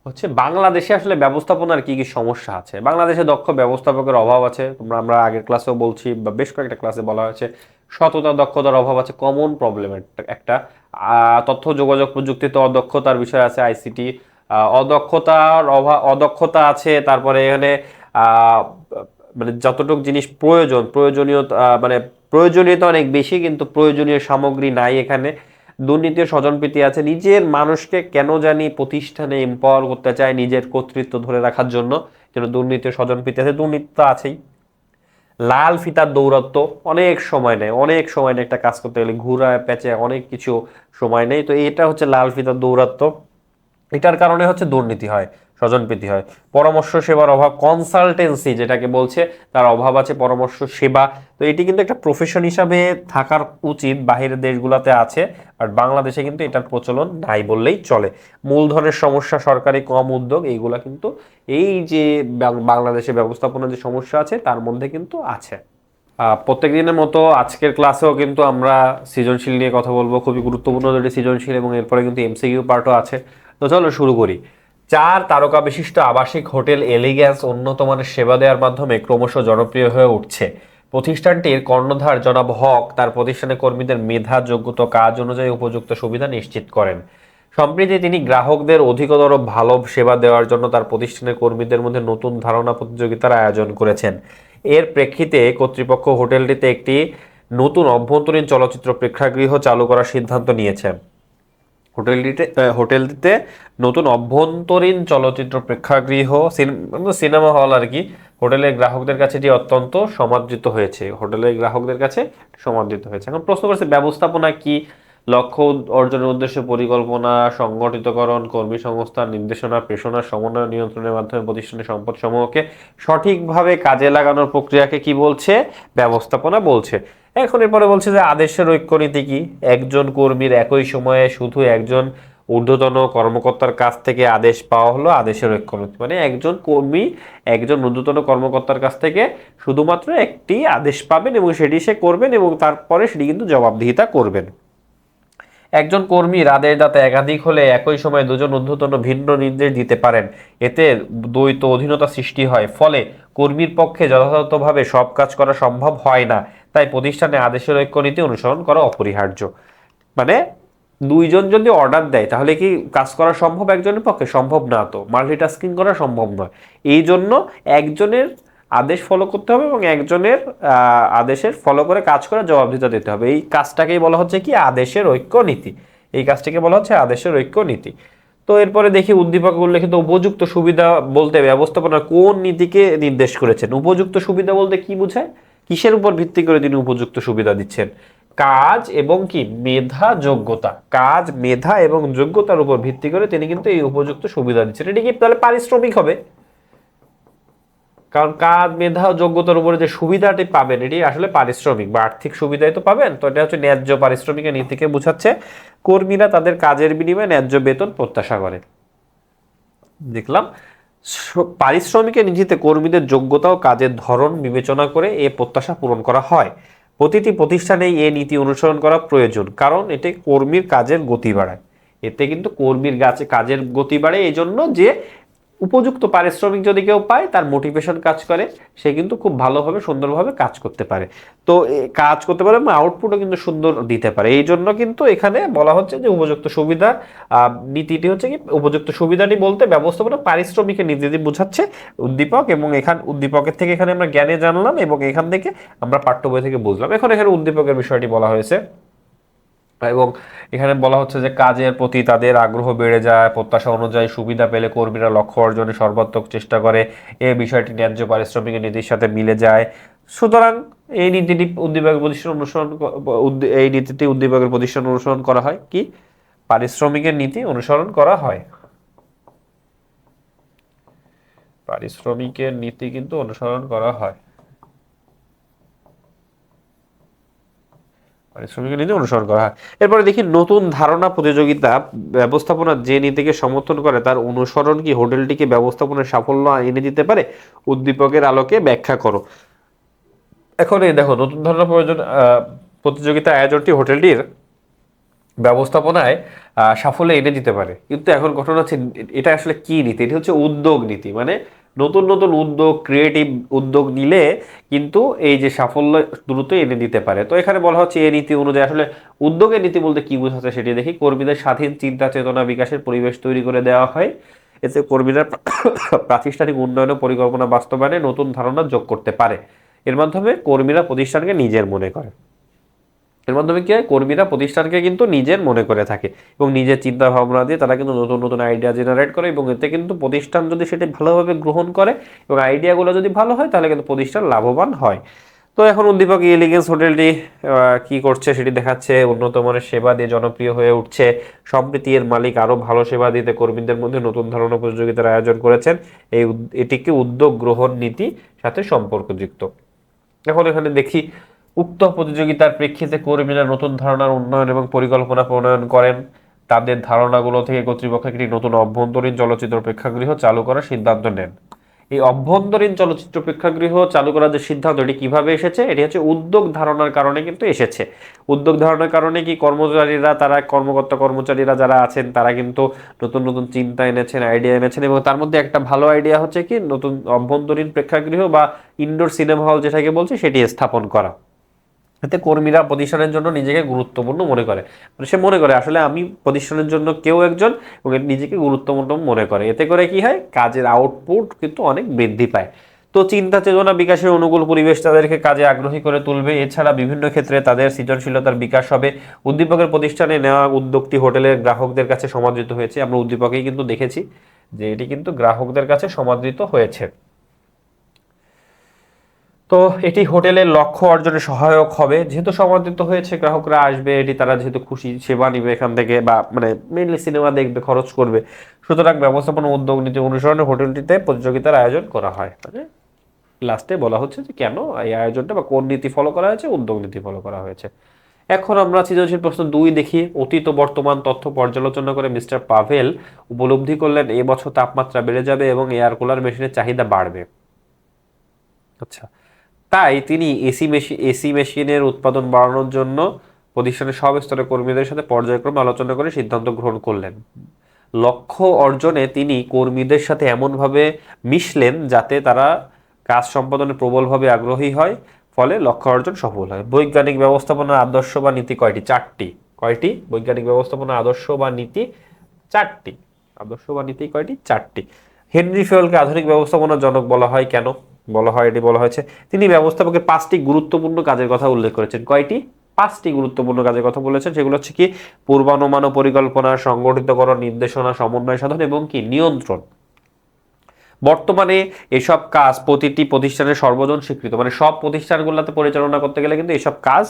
হচ্ছে বাংলাদেশে আসলে ব্যবস্থাপনার কি কি সমস্যা আছে। বাংলাদেশে দক্ষ ব্যবস্থাপকের অভাব আছে, আমরা আগের ক্লাসেও বলছি বা বেশ কয়েকটা ক্লাসে বলা হয়েছে। সততা, দক্ষতার অভাব আছে, কমন প্রবলেম একটা। তথ্য যোগাযোগ প্রযুক্তিতে অদক্ষতার বিষয় আছে, আইসিটি অদক্ষতা আছে। তারপরে এখানে মানে যতটুকু জিনিস প্রয়োজনীয়তা অনেক বেশি, কিন্তু প্রয়োজনীয় সামগ্রী নাই এখানে। দুর্নীতি ও স্বজনপ্রীতি আছে, নিজের মানুষকে কেন জানি প্রতিষ্ঠানে এম্পাওয়ার করতে চায় নিজের কর্তৃত্ব ধরে রাখার জন্য, কিন্তু দুর্নীতি ও স্বজনপ্রীতি আছে, দুর্নীতি তো আছেই। লাল ফিতার দৌরাত্ম্য, অনেক সময় নেয় একটা কাজ করতে গেলে ঘুরায় পেঁচে অনেক কিছু সময় নেই। তো এটা হচ্ছে লাল ফিতার দৌরাত্ম্য। এটার কারণে হচ্ছে দুর্নীতি হয়, স্বজনপ্রীতি হয়। পরামর্শ সেবার অভাব, কনসালটেন্সি যেটাকে বলছে তার অভাব আছে, পরামর্শ সেবা। তো এটি কিন্তু একটা প্রফেশন হিসাবে থাকার উচিত, বাহিরের দেশগুলোতে আছে, আর বাংলাদেশে কিন্তু এটার প্রচলন নাই বললেই চলে। মূলধনের সমস্যা, সরকারি কম উদ্যোগ, এইগুলা কিন্তু এই যে বাংলাদেশে ব্যবস্থাপনার যে সমস্যা আছে তার মধ্যে কিন্তু আছে। প্রত্যেক দিনের মতো আজকের ক্লাসেও কিন্তু আমরা সৃজনশীল নিয়ে কথা বলবো, খুবই গুরুত্বপূর্ণ দুটি সৃজনশীল, এবং এরপরে কিন্তু এমসিকিউ পার্টও আছে। তো চলো শুরু করি। 4 তারকা বিশিষ্ট আবাসিক হোটেল এলিগ্যান্স উন্নত মানের সেবা দেওয়ার মাধ্যমে ক্রমশ জনপ্রিয় হয়ে উঠছে। প্রতিষ্ঠানটির কর্ণধার জনাব হক তার প্রতিষ্ঠানের কর্মীদের মেধা, যোগ্যতা, কাজ অনুযায়ী উপযুক্ত সুবিধা নিশ্চিত করেন। সম্প্রতি তিনি গ্রাহকদের অধিকতর ভালো সেবা দেওয়ার জন্য তার প্রতিষ্ঠানের কর্মীদের মধ্যে নতুন ধারণা প্রতিযোগিতার আয়োজন করেছেন। এর প্রেক্ষিতে কর্তৃপক্ষ হোটেলটিতে একটি নতুন অভ্যন্তরীণ চলচ্চিত্র প্রেক্ষাগৃহ চালু করার সিদ্ধান্ত নিয়েছে। হোটেলটিতে নতুন অভ্যন্তরীণ চলচ্চিত্র প্রেক্ষাগৃহ, সিনেমা হল আর কি, হোটেলের গ্রাহকদের কাছে এটি অত্যন্ত সমাদৃত হয়েছে। এখন প্রশ্ন করছে ব্যবস্থাপনা কি, লক্ষ্য অর্জনের উদ্দেশ্যে পরিকল্পনা, সংগঠিতকরণ, কর্মী সংস্থান, নির্দেশনা, প্রেষণা, সমন্বয়, নিয়ন্ত্রণের মাধ্যমে প্রতিষ্ঠানের সম্পদ সমূহকে সঠিকভাবে কাজে লাগানোর প্রক্রিয়াকে কি বলছে? ব্যবস্থাপনা বলছে। এখন এরপরে বলছে যে আদেশের ঐক্যনীতি কি। একজন কর্মীর একই সময়ে শুধু একজন ঊর্ধ্বতন কর্মকর্তার কাছ থেকে আদেশ পাওয়া হলো আদেশের ঐক্যনীতি। মানে একজন কর্মী একজন ঊর্ধ্বতন কর্মকর্তার কাছ থেকে শুধুমাত্র একটি আদেশ পাবেন এবং সেটি সে করবেন, এবং তারপরে সেটি কিন্তু জবাবদিহিতা করবেন। একজন কর্মীর আদেশদাতা একাধিক হলে একই সময়ে দুজন ঊর্ধ্বতন ভিন্ন নির্দেশ দিতে পারেন। এতে দ্বৈত অধীনতা সৃষ্টি হয়, ফলে কর্মীর পক্ষে যথাযথভাবে সব কাজ করা সম্ভব হয় না। তাই প্রতিষ্ঠানে আদেশের ঐক্যনীতি অনুসরণ করা অপরিহার্য। মানে দুইজন যদি অর্ডার দেয় তাহলে কি কাজ করা সম্ভব? একজনের পক্ষে সম্ভব না, তো মাল্টিটাস্কিং করা সম্ভব নয়। এই জন্য একজনের আদেশ ফলো করতে হবে এবং একজনের আদেশের ফলো করে কাজ করে জবাবদিহিতা দিতে হবে। এই কাজটাকেই বলা হচ্ছে কি? আদেশের ঐক্য নীতি। এই কাজটাকে বলা হচ্ছে আদেশের ঐক্য নীতি। তো এরপরে দেখি উদ্দীপক উল্লেখিত উপযুক্ত সুবিধা বলতে ব্যবস্থাপনা কোন নীতিকে নির্দেশ করেছেন। উপযুক্ত সুবিধা বলতে কি বোঝায়? কিসের উপর ভিত্তি করে তিনি উপযুক্ত সুবিধা দিচ্ছেন? কাজ এবং কি মেধা, যোগ্যতা। কাজ, মেধা এবং যোগ্যতার উপর ভিত্তি করে তিনি কিন্তু এই উপযুক্ত সুবিধা দিচ্ছেন। এটি কি তাহলে পারিশ্রমিক হবে? কারণ কাজ, মেধা ও যোগ্যতার উপরে যে সুবিধাটি পাবেন এটি আসলে পারিশ্রমিক বা আর্থিক সুবিধাই তো পাবেন। তো এটা হচ্ছে ন্যায্য পারিশ্রমিকের নীতিকে বোঝাচ্ছে। কর্মীরা তাদের কাজের বিনিময়ে ন্যায্য বেতন প্রত্যাশা করে। দেখলাম পারিশ্রমিকের নীতিতে কর্মীদের যোগ্যতা ও কাজের ধরন বিবেচনা করে এ প্রত্যাশা পূরণ করা হয়। প্রতিটি প্রতিষ্ঠানেই এ নীতি অনুসরণ করা প্রয়োজন, কারণ এতে কর্মীর কাজের গতি বাড়ায়। এতে কিন্তু কর্মীর কাজের গতি বাড়ে এই জন্য যে উপযুক্ত পারিশ্রমিক যদি কেউ পায় তার মোটিভেশন কাজ করে, সে কিন্তু খুব ভালোভাবে সুন্দরভাবে কাজ করতে পারে। তো কাজ করতে পারে এবং আউটপুটও কিন্তু সুন্দর দিতে পারে। এই জন্য কিন্তু এখানে বলা হচ্ছে যে উপযুক্ত সুবিধা নীতিটি হচ্ছে কি, উপযুক্ত সুবিধাটি বলতে ব্যবস্থাপনা পারিশ্রমিকের নীতিটি বোঝাচ্ছে উদ্দীপক। এবং এখান উদ্দীপকের থেকে এখানে আমরা জ্ঞানে জানলাম এবং এখান থেকে আমরা পাঠ্য বই থেকে বুঝলাম। এখন এখানে উদ্দীপকের বিষয়টি বলা হয়েছে এবং এখানে বলা হচ্ছে যে কাজের প্রতি তাদের আগ্রহ বেড়ে যায়, প্রত্যাশা অনুযায়ী সুবিধা পেলে কর্মীরা লক্ষ্য অর্জনে সর্বাত্মক চেষ্টা করে। এই বিষয়টি ন্যায্য পারিশ্রমিকের নীতির সাথে মিলে যায়। সুতরাং এই নীতিটি উদ্দীপকের প্রতিষ্ঠান অনুসরণ এই নীতিটি উদ্দীপকের প্রতিষ্ঠান অনুসরণ করা হয় কি? পারিশ্রমিকের নীতি অনুসরণ করা হয়। পারিশ্রমিকের নীতি কিন্তু অনুসরণ করা হয়। পারিশ্রমিকের নীতি অনুসরণ করা হয়। এরপরে দেখি নতুন ধারণা প্রতিযোগিতা ব্যবস্থাপনা যে নীতিকে সমর্থন করে তার অনুসরণ কি হোটেলটিকে ব্যবস্থাপনার সাফল্য এনে দিতে পারে? উদ্দীপকের আলোকে ব্যাখ্যা করো। এখন এই দেখো নতুন ধারণা প্রতিযোগিতা আয়োজনটি হোটেলটির ব্যবস্থাপনায় সাফল্য এনে দিতে পারে, কিন্তু এখন ঘটনা হচ্ছে এটা আসলে কি নীতি? এটি হচ্ছে উদ্যোগ নীতি। মানে নতুন নতুন উদ্যোগ, ক্রিয়েটিভ উদ্যোগ নিলে কিন্তু এই যে সাফল্য দ্রুত এনে দিতে পারে। তো এখানে বলা হচ্ছে এই নীতি অনুযায়ী আসলে উদ্যোগের নীতি বলতে কি বোঝাচ্ছে সেটি দেখি। কর্মীদের স্বাধীন চিন্তা চেতনা বিকাশের পরিবেশ তৈরি করে দেওয়া হয়। এতে কর্মীরা প্রাতিষ্ঠানিক উন্নয়ন ও পরিকল্পনা বাস্তবায়নে নতুন ধারণা যোগ করতে পারে। এর মাধ্যমে কর্মীরা প্রতিষ্ঠানকে নিজের মনে করে। এর মাধ্যমে কি হয়? কর্মীরা প্রতিষ্ঠানকে কিন্তু নিজের মনে করে থাকে এবং নিজের চিন্তা ভাবনা দিয়ে তারা কিন্তু নতুন নতুন আইডিয়া জেনারেট করে, এবং এতে কিন্তু প্রতিষ্ঠান যদি সেটি ভালোভাবে গ্রহণ করে এবং আইডিয়াগুলো যদি ভালো হয় তাহলে কিন্তু প্রতিষ্ঠান লাভবান হয়। তো এখন উদ্দীপক এলিগেন্স হোটেলটি কি করছে সেটি দেখাচ্ছে। উন্নত মানের সেবা দিয়ে জনপ্রিয় হয়ে উঠছে। সম্প্রতি এর মালিক আরও ভালো সেবা দিতে কর্মীদের মধ্যে নতুন ধারণা প্রতিযোগিতার আয়োজন করেছেন। এটিকে উদ্যোগ গ্রহণ নীতি সাথে সম্পর্কযুক্ত। এখন এখানে দেখি উক্ত প্রতিযোগিতার প্রেক্ষিতে কর্মীরা নতুন ধারণার উন্নয়ন এবং পরিকল্পনা প্রণয়ন করেন। তাদের ধারণাগুলো থেকে কর্তৃপক্ষ একটি নতুন অভ্যন্তরীণ চলচ্চিত্র প্রেক্ষাগৃহ চালু করার সিদ্ধান্ত নেন। এই অভ্যন্তরীণ চলচ্চিত্র প্রেক্ষাগৃহ চালু করার যে সিদ্ধান্ত, এটি কিভাবে এসেছে? এটি হচ্ছে উদ্যোগ ধারণার কারণে কিন্তু এসেছে। উদ্যোগ ধারণার কারণে কি কর্মচারীরা, তারা কর্মকর্তা কর্মচারীরা যারা আছেন তারা কিন্তু নতুন নতুন চিন্তা এনেছেন, আইডিয়া এনেছেন, এবং তার মধ্যে একটা ভালো আইডিয়া হচ্ছে কি নতুন অভ্যন্তরীণ প্রেক্ষাগৃহ বা ইনডোর সিনেমা হল যেটাকে বলছে সেটি স্থাপন করা। এতে কর্মীরা প্রতিষ্ঠানের জন্য নিজেকে গুরুত্বপূর্ণ মনে করে, মানে সে মনে করে আসলে আমি প্রতিষ্ঠানের জন্য কেউ একজন, এবং নিজেকে গুরুত্বপূর্ণ মনে করে। এতে করে কি হয়, কাজের আউটপুট কিন্তু অনেক বৃদ্ধি পায়। তো চিন্তা চেতনা বিকাশের অনুকূল পরিবেশ তাদেরকে কাজে আগ্রহী করে তুলবে। এছাড়া বিভিন্ন ক্ষেত্রে তাদের সৃজনশীলতার বিকাশ হবে। উদ্দীপকের প্রতিষ্ঠানে নেওয়া উদ্যোগটি হোটেলের গ্রাহকদের কাছে সমাদৃত হয়েছে। আমরা উদ্দীপকেই কিন্তু দেখেছি যে এটি কিন্তু গ্রাহকদের কাছে সমাদৃত হয়েছে। তো এটি হোটেলের লক্ষ্য অর্জনে সহায়ক হবে, যেহেতু সমাদৃত হয়েছে, গ্রাহকরা আসবে, এটি তারা যেহেতু খুশি সেবা নিবে এখান থেকে, বা মানে মেনলি সিনেমা দেখবে, খরচ করবে। সুতরাং ব্যবস্থাপনা উদ্যোগ নীতি অনুসরণে হোটেলটিতে প্রতিযোগিতার আয়োজন করা হয়। মানে লাস্টে বলা হচ্ছে যে কেন এই আয়োজনটা বা কোন নীতি ফলো করা হয়েছে, উদ্যোগ নীতি ফলো করা হয়েছে। এখন আমরা সৃজনশীল প্রশ্ন 2 দেখি। অতীত ও বর্তমান তথ্য পর্যালোচনা করে মিস্টার পাভেল উপলব্ধি করলেন এবছর তাপমাত্রা বেড়ে যাবে এবং এয়ার কুলার মেশিনের চাহিদা বাড়বে। আচ্ছা, তাই তিনি এসি মেশিনের উৎপাদন বাড়ানোর জন্য প্রতিষ্ঠানের সব স্তরের কর্মীদের সাথে পর্যায়ক্রমে আলোচনা করে সিদ্ধান্ত গ্রহণ করলেন। লক্ষ্য অর্জনে তিনি কর্মীদের সাথে এমনভাবে মিশলেন যাতে তারা কাজ সম্পাদনে প্রবলভাবে আগ্রহী হয়, ফলে লক্ষ্য অর্জন সফল হয়। বৈজ্ঞানিক ব্যবস্থাপনার আদর্শ বা নীতি কয়টি? 4টি। কয়টি? বৈজ্ঞানিক ব্যবস্থাপনার আদর্শ বা নীতি 4টি। আদর্শ বা নীতি কয়টি? 4টি। হেনরি ফেলকে আধুনিক ব্যবস্থাপনার জনক বলা হয় কেন বলা হয়? এটি বলা হয়েছে তিনি ব্যবস্থাপকের 5টি গুরুত্বপূর্ণ কাজের কথা উল্লেখ করেছেন। কয়টি? 5টি গুরুত্বপূর্ণ কাজের কথা বলেছেন। সেগুলো হচ্ছে কি পূর্বানুমান ও পরিকল্পনা, সংগঠিতকরণ, নির্দেশনা, সমন্বয় সাধন এবং কি নিয়ন্ত্রণ। বর্তমানে এসব কাজ প্রতিটি প্রতিষ্ঠানের সর্বজন স্বীকৃত, মানে সব প্রতিষ্ঠানগুলোতে পরিচালনা করতে গেলে কিন্তু এসব কাজ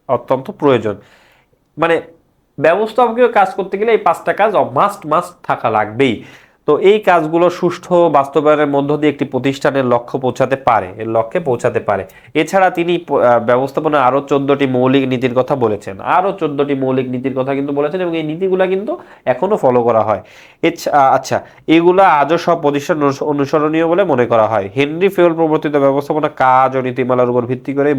অত্যন্ত প্রয়োজন। মানে ব্যবস্থাপকীয় কাজ করতে গেলে এই 5টা কাজ মাস্ট মাস্ট থাকা লাগবেই। তো এই কাজগুলো সুষ্ঠু বাস্তবায়নের মধ্য দিয়ে একটি প্রতিষ্ঠানের লক্ষ্যে পৌঁছাতে পারে। এছাড়া তিনি ব্যবস্থাপনা আরো 14টি মৌলিক নীতির কথা বলেছেন। আরো 14টি মৌলিক নীতির কথা কিন্তু বলেছেন, এবং এই নীতিগুলা কিন্তু এখনো ফলো করা হয়। আচ্ছা, এগুলা আজও সব প্রতিষ্ঠান অনুসরণীয় বলে মনে করা হয়। হেনরি ফেল প্রবর্তিত ব্যবস্থাপনা কাজ ও নীতিমালার উপর ভিত্তি করে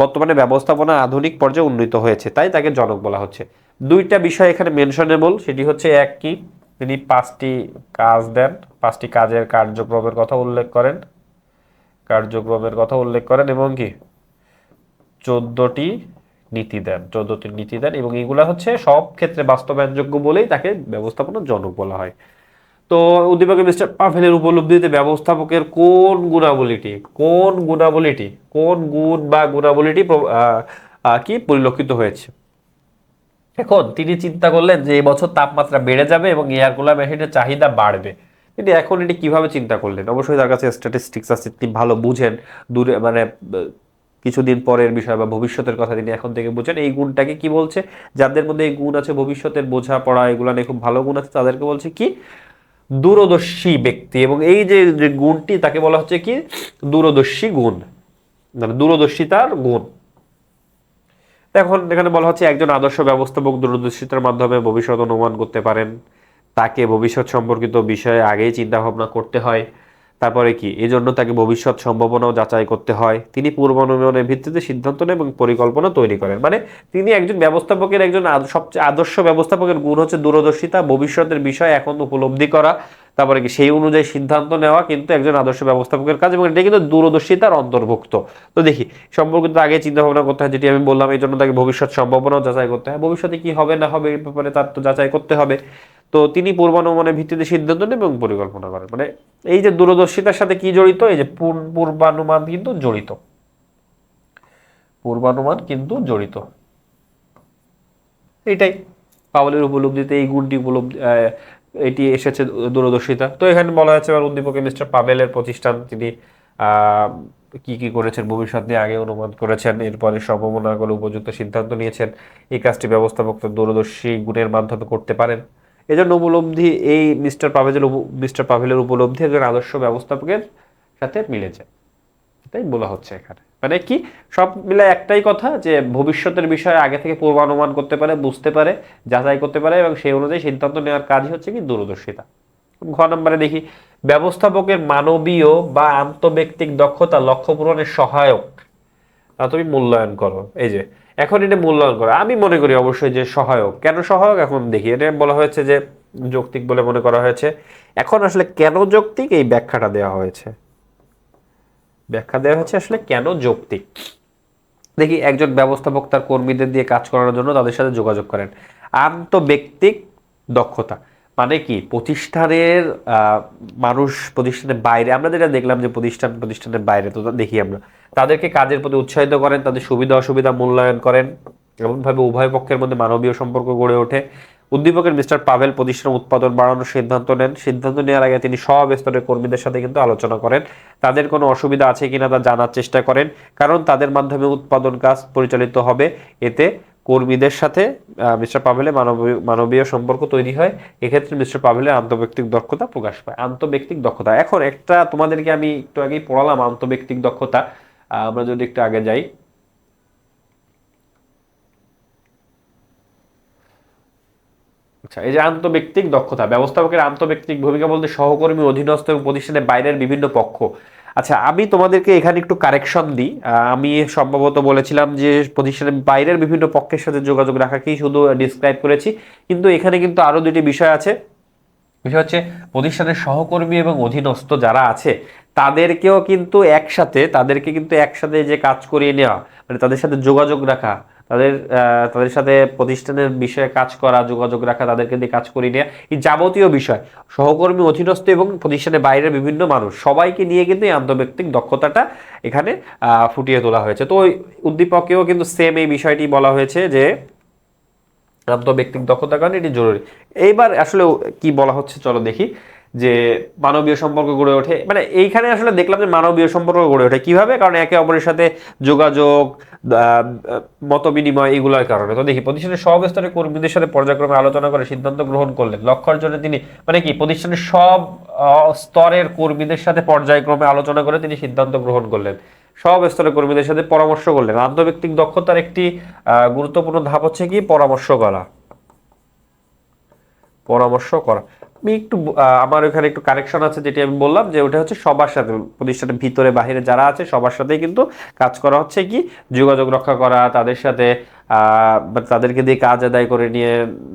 বর্তমানে ব্যবস্থাপনা আধুনিক পর্যায়ে উন্নীত হয়েছে, তাই তাকে জনক বলা হচ্ছে। 2টা বিষয় এখানে মেনশনেবল, সেটি হচ্ছে এক কি তিনি 5টি কাজ দেন, 5টি কাজের কার্যক্রমের কথা উল্লেখ করেন এবং কি 14টি নীতি দেন এবং এগুলা হচ্ছে সব ক্ষেত্রে বাস্তবায়নযোগ্য বলেই তাকে ব্যবস্থাপনার জনক বলা হয়। তো উদ্দীপকে মিস্টার পাভেলের উপলব্ধিতে ব্যবস্থাপকের কোন গুণ বা গুণাবলীটি কি পরিলক্ষিত হয়েছে? এখন তিনি চিন্তা করলেন যে এই বছর তাপমাত্রা বেড়ে যাবে এবং এয়ার কুলার মেশিনের চাহিদা বাড়বে। কিন্তু এখন এটি কিভাবে চিন্তা করলেন? অবশ্যই তার কাছে স্ট্যাটিস্টিক্স আছে, তিনি ভালো বুঝেন, দূরে মানে কিছুদিন পরের বিষয় বা ভবিষ্যতের কথা তিনি এখন থেকে বুঝেন। এই গুণটাকে কি বলছে? যাদের মধ্যে এই গুণ আছে, ভবিষ্যতের বোঝাপড়া এগুলো নিয়ে খুব ভালো গুণ আছে, তাদেরকে বলছে কি দূরদর্শী ব্যক্তি। এবং এই যে গুণটি তাকে বলা হচ্ছে কি দূরদর্শী গুণ, মানে দূরদর্শিতার গুণ। এখন এখানে বলা হচ্ছে একজন আদর্শ ব্যবস্থাপক দূরদর্শিতার মাধ্যমে ভবিষ্যৎ অনুমান করতে পারেন। তাকে ভবিষ্যৎ সম্পর্কিত বিষয়ে আগেই চিন্তা ভাবনা করতে হয়। তারপরে কি এজন্য তাকে ভবিষ্যৎ সম্ভাবনাও যাচাই করতে হয়। তিনি পূর্বানুমানের ভিত্তিতে সিদ্ধান্ত নেন এবং পরিকল্পনা তৈরি করেন। মানে তিনি একজন ব্যবস্থাপকের সবচেয়ে আদর্শ ব্যবস্থাপকের গুণ হচ্ছে দূরদর্শিতা, ভবিষ্যতের বিষয় এখন উপলব্ধি করা, তারপরে কি সেই অনুযায়ী সিদ্ধান্ত নেওয়া কিন্তু একজন আদর্শ ব্যবস্থাপকের কাজ, এবং এটা কিন্তু দূরদর্শিতার অন্তর্ভুক্ত। তো দেখি সম্পর্কিত আগে চিন্তা ভাবনা করতে হয়, যেটি আমি বললাম। এই জন্য তাকে ভবিষ্যৎ সম্ভাবনাও যাচাই করতে হয়, ভবিষ্যতে কি হবে না হবে এই ব্যাপারে তার তো যাচাই করতে হবে। তো তিনি পূর্বানুমানের ভিত্তিতে সিদ্ধান্ত নেন এবং পরিকল্পনা করেন। মানে এই যে দূরদর্শিতার সাথে কি জড়িত? এই যে পূর্বানুমান কিন্তু জড়িত। এইটাই পাওয়েলের উপলব্ধিতে এই গুণটি এটি এসেছে, দূরদর্শিতা। তো এখানে বলা হয়েছে উদ্দীপকে মিস্টার পাভেলের প্রতিষ্ঠান, তিনি কি কি করেছেন ভবিষ্যৎ নিয়ে আগে অনুমান করেছেন, এরপরে সম্ভাবনাগুলো উপযুক্ত সিদ্ধান্ত নিয়েছেন। এই কাজটি ব্যবস্থাপক দূরদর্শী গুণের মাধ্যমে করতে পারেন। এজন্য উপলব্ধি এই মিস্টার পাভেলের উপলব্ধি একজন আদর্শ ব্যবস্থাপকের সাথে মিলে যায়, এটাই বলা হচ্ছে এখানে। মানে কি সব মিলে একটাই কথা, যে ভবিষ্যতের বিষয়ে আগে থেকে পূর্বানুমান করতে পারে, বুঝতে পারে, যাচাই করতে পারে এবং সেই অনুযায়ী সিদ্ধান্ত নেওয়ার কাজই হচ্ছে কি দূরদর্শিতা। ঘ নম্বরে দেখি ব্যবস্থাপকের মানবীয় বা আন্তঃব্যক্তিক দক্ষতা লক্ষ্য পূরণের সহায়ক। তুমি মূল্যায়ন করো। এই যে এখন এটা মূল্যায়ন করো, আমি মনে করি অবশ্যই যে সহায়ক। কেন সহায়ক এখন দেখি। এটা বলা হয়েছে যে যৌক্তিক বলে মনে করা হয়েছে। এখন আসলে কেন যৌক্তিক এই ব্যাখ্যাটা দেওয়া হয়েছে, ব্যাখ্যা দেওয়া হচ্ছে আসলে কেন যৌক্তিক। দেখি একজন ব্যবস্থাপক তার কর্মীদের দিয়ে কাজ করানোর জন্য তাদের সাথে যোগাযোগ করেন। আন্তঃব্যক্তিক দক্ষতা মানে কি, প্রতিষ্ঠানের মানুষ প্রতিষ্ঠানের বাইরে, আমরা যেটা দেখলাম যে প্রতিষ্ঠানের বাইরে তো দেখি আমরা তাদেরকে কাজের প্রতি উৎসাহিত করেন, তাদের সুবিধা অসুবিধা মূল্যায়ন করেন, এমনভাবে উভয় পক্ষের মধ্যে মানবীয় সম্পর্ক গড়ে ওঠে। উদ্দীপকের মিস্টার পাভেল প্রতিষ্ঠানের উৎপাদন বাড়ানোর সিদ্ধান্ত নেন। সিদ্ধান্ত নেওয়ার আগে তিনি সব স্তরের কর্মীদের সাথে কিন্তু আলোচনা করেন, তাদের কোনো অসুবিধা আছে কিনা তা জানার চেষ্টা করেন, কারণ তাদের মাধ্যমে উৎপাদন কাজ পরিচালিত হবে। এতে কর্মীদের সাথে মিস্টার পাভেলের মানবীয় সম্পর্ক তৈরি হয়। এক্ষেত্রে মিস্টার পাভেলের আন্তঃব্যক্তিক দক্ষতা প্রকাশ পায়। আন্তঃব্যক্তিক দক্ষতা, এখন একটা তোমাদেরকে আমি একটু আগেই পড়ালাম আন্তঃব্যক্তিক দক্ষতা। আমরা যদি একটু আগে যাই, আচ্ছা এই যে আন্তঃব্যক্তিক দক্ষতা, ব্যবস্থাপকের আন্তঃব্যক্তিক ভূমিকা বলতে সহকর্মী, অধীনস্থ এবং প্রতিষ্ঠানের বাইরের বিভিন্ন পক্ষ। আচ্ছা আমি তোমাদেরকে এখানে একটু কারেকশন দিই। আমি সম্ভবত বলেছিলাম যে প্রতিষ্ঠানের বাইরের বিভিন্ন পক্ষের সাথে যোগাযোগ রাখাকেই শুধু ডিসক্রাইব করেছি, কিন্তু এখানে কিন্তু আরো দুটি বিষয় আছে। বিষয় হচ্ছে প্রতিষ্ঠানের সহকর্মী এবং অধীনস্থ যারা আছে তাদেরকে কিন্তু একসাথে যে কাজ করিয়ে নেওয়া, মানে তাদের সাথে যোগাযোগ রাখা, তাদের তাদের সাথে প্রতিষ্ঠানের বিষয়ে কাজ করা, যোগাযোগ রাখা, তাদেরকে দিয়ে কাজ করিয়ে নেওয়া, এই যাবতীয় বিষয় সহকর্মী, অধীনস্থ এবং প্রতিষ্ঠানের বাইরের বিভিন্ন মানুষ সবাইকে নিয়ে কিন্তু এই আন্তঃব্যক্তিক দক্ষতাটা এখানে ফুটিয়ে তোলা হয়েছে। তো ওই উদ্দীপকেও কিন্তু সেম এই বিষয়টি বলা হয়েছে যে আন্তঃব্যক্তিক দক্ষতার কারণে এটি জরুরি। এইবার আসলে কি বলা হচ্ছে চলো দেখি, যে মানবীয় সম্পর্ক গড়ে ওঠে, মানে এইখানে আসলে দেখলাম যে মানবীয় সম্পর্ক গড়ে ওঠে কিভাবে, কারণ একে অপরের সাথে যোগাযোগ, মত বিনিময়, এগুলোর কারণে। তো দেখি প্রতিষ্ঠানের সব স্তরের কর্মীদের সাথে পর্যায়ক্রমে আলোচনা করে সিদ্ধান্ত গ্রহণ করলেন। লক্ষ্য অর্জনে তিনি, মানে কি, প্রতিষ্ঠানের সব স্তরের কর্মীদের সাথে পর্যায়ক্রমে আলোচনা করে তিনি সিদ্ধান্ত গ্রহণ করলেন, সব স্তরের কর্মীদের সাথে পরামর্শ করলেন। আন্তঃব্যক্তিক দক্ষতার একটি গুরুত্বপূর্ণ ধাপ হচ্ছে কি, পরামর্শ করা। পরামর্শ করা, আমি একটু আমার ওখানে একটু কারেকশন আছে, যেটি আমি বললাম যে ওটা হচ্ছে সবার সাথে, প্রতিষ্ঠানের ভিতরে বাহিরে যারা আছে সবার সাথেই কিন্তু কাজ করা হচ্ছে কি, যোগাযোগ রক্ষা করা, তাদের সাথে তাদেরকে দিয়ে কাজ আদায় করে নিয়ে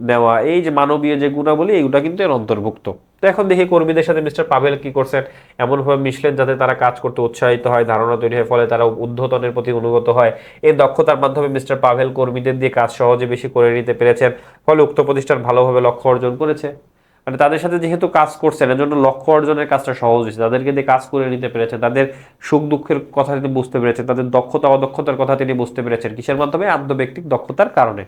নেওয়া, এই যে মানবীয় যে গুণাবলী এগুলো কিন্তু এর অন্তর্ভুক্ত। তো এখন দেখি কর্মীদের সাথে মিস্টার পাভেল কি করছেন, এমনভাবে মিশলেন যাতে তারা কাজ করতে উৎসাহিত হয়, ধারণা তৈরি হয়, ফলে তারা ঊর্ধ্বতনের প্রতি অনুগত হয়। এই দক্ষতার মাধ্যমে মিস্টার পাভেল কর্মীদের দিয়ে কাজ সহজে বেশি করে নিতে পেরেছেন, ফলে উক্ত প্রতিষ্ঠান ভালোভাবে লক্ষ্য অর্জন করেছে। মানে তাদের সাথে যেহেতু কাজ করছেন এর জন্য লক্ষ্য অর্জনের কাজটা সহজ হয়েছে, তাদেরকে দিয়ে কাজ করে নিতে পেরেছেন, তাদের সুখ দুঃখের কথা তিনি বুঝতে পেরেছেন, তাদের দক্ষতা অদক্ষতার কথা তিনি বুঝতে পেরেছেন, কিসের মাধ্যমে, আন্তঃব্যক্তিক দক্ষতার কারণে।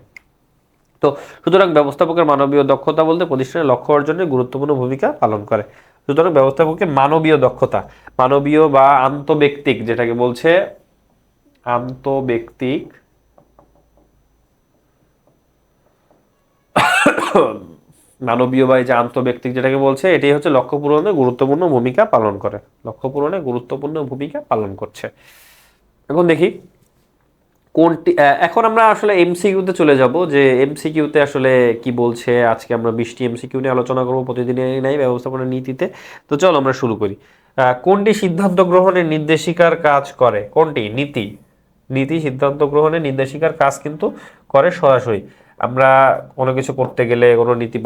তো সুতরাং ব্যবস্থাপকের মানবীয় দক্ষতা বলতে প্রতিষ্ঠানের লক্ষ্য অর্জনে গুরুত্বপূর্ণ ভূমিকা পালন করে। সুতরাং ব্যবস্থাপকের মানবীয় দক্ষতা, মানবীয় বা আন্তঃব্যক্তিক যেটাকে বলছে আন্তঃব্যক্তিক মানবীয় বা এই যে আন্তঃব্যক্তিক যেটাকে বলছে, এটাই হচ্ছে লক্ষ্য পূরণে গুরুত্বপূর্ণ ভূমিকা পালন করে, লক্ষ্য পূরণে গুরুত্বপূর্ণ ভূমিকা পালন করছে। এখন দেখি কোনটি, এখন আমরা আসলে এমসিকিউতে চলে যাব, যে এমসিকিউতে আসলে কি বলছে। আজকে আমরা 20টি এমসিকিউ নিয়ে আলোচনা করবো প্রতিদিনের নাই ব্যবস্থাপনা নীতিতে। তো চলো আমরা শুরু করি। কোনটি সিদ্ধান্ত গ্রহণের নির্দেশিকার কাজ করে? কোনটি? নীতি। নীতি সিদ্ধান্ত গ্রহণের নির্দেশিকার কাজ কিন্তু করে সরাসরি। আমরা কোনো কিছু করতে গেলে, কোনো নীতি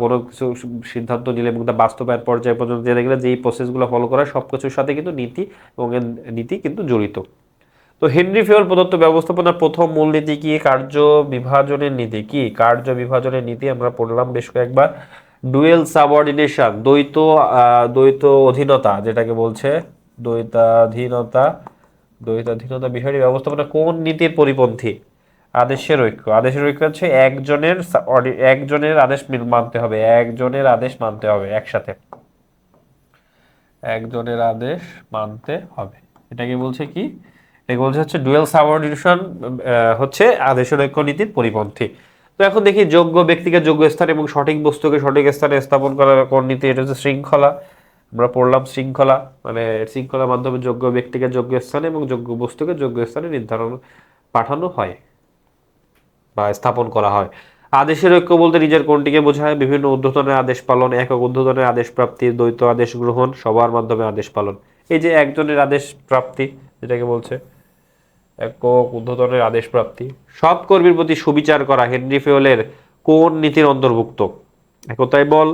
কোনো কিছু সিদ্ধান্ত নিলে এবং তা বাস্তবায়ন পর্যায়ে পর্যন্ত যেতে গেলে যেই প্রসেসগুলো ফলো করা, সব কিছুর সাথে কিন্তু নীতি এবং নীতি কিন্তু জড়িত। তো হেনরি ফিওর প্রদত্ত ব্যবস্থাপনার প্রথম মূলনীতি কি? কার্য বিভাজনের নীতি। কি কার্য বিভাজনের নীতি? আমরা পড়লাম বেশ কয়েকবার। ডুয়েল সাবঅর্ডিনেশন, দ্বৈত অধীনতা যেটাকে বলছে, দ্বৈতাধীনতা। দ্বৈতাধীনতা বিষয়টি ব্যবস্থাপনা কোন নীতির পরিপন্থী? আদেশের ঐক্য। আদেশের ঐক্য হচ্ছে একজনের আদেশ মানতে হবে, একজনের আদেশ মানতে হবে একসাথে, একজনের আদেশ মানতে হবে। এটাকে বলছে কি? এটাকে বলছে হচ্ছে ডুয়েল সাবঅর্ডিনেশন, হচ্ছে আদেশের ঐক্য নীতির পরিপন্থী। তো এখন দেখি যোগ্য ব্যক্তিকে যোগ্য স্থানে এবং সঠিক বস্তুকে সঠিক স্থানে স্থাপন করার কোন নীতি? এটা হচ্ছে শৃঙ্খলা। আমরা পড়লাম শৃঙ্খলা, মানে শৃঙ্খলার মাধ্যমে যোগ্য ব্যক্তিকে যোগ্য স্থানে এবং যোগ্য বস্তুকে যোগ্য স্থানে পাঠানো হয় বা স্থাপন করা হয়। আদেশের ঐক্য বলতে নিজের কোনটিকে বোঝায়? বিভিন্ন ঊর্ধ্বতনের আদেশ পালন, একক ঊর্ধ্বতনের আদেশ প্রাপ্তি, দ্বৈত আদেশ গ্রহণ, সবার মাধ্যমে আদেশ পালন। এই যে একজনের আদেশ প্রাপ্তি যেটাকে বলছে একক ঊর্ধ্বতনের আদেশ প্রাপ্তি। সৎ কর্মীর প্রতি সুবিচার করা হেনরি ফেওলের কোন নীতির অন্তর্ভুক্ত? একতাই বল,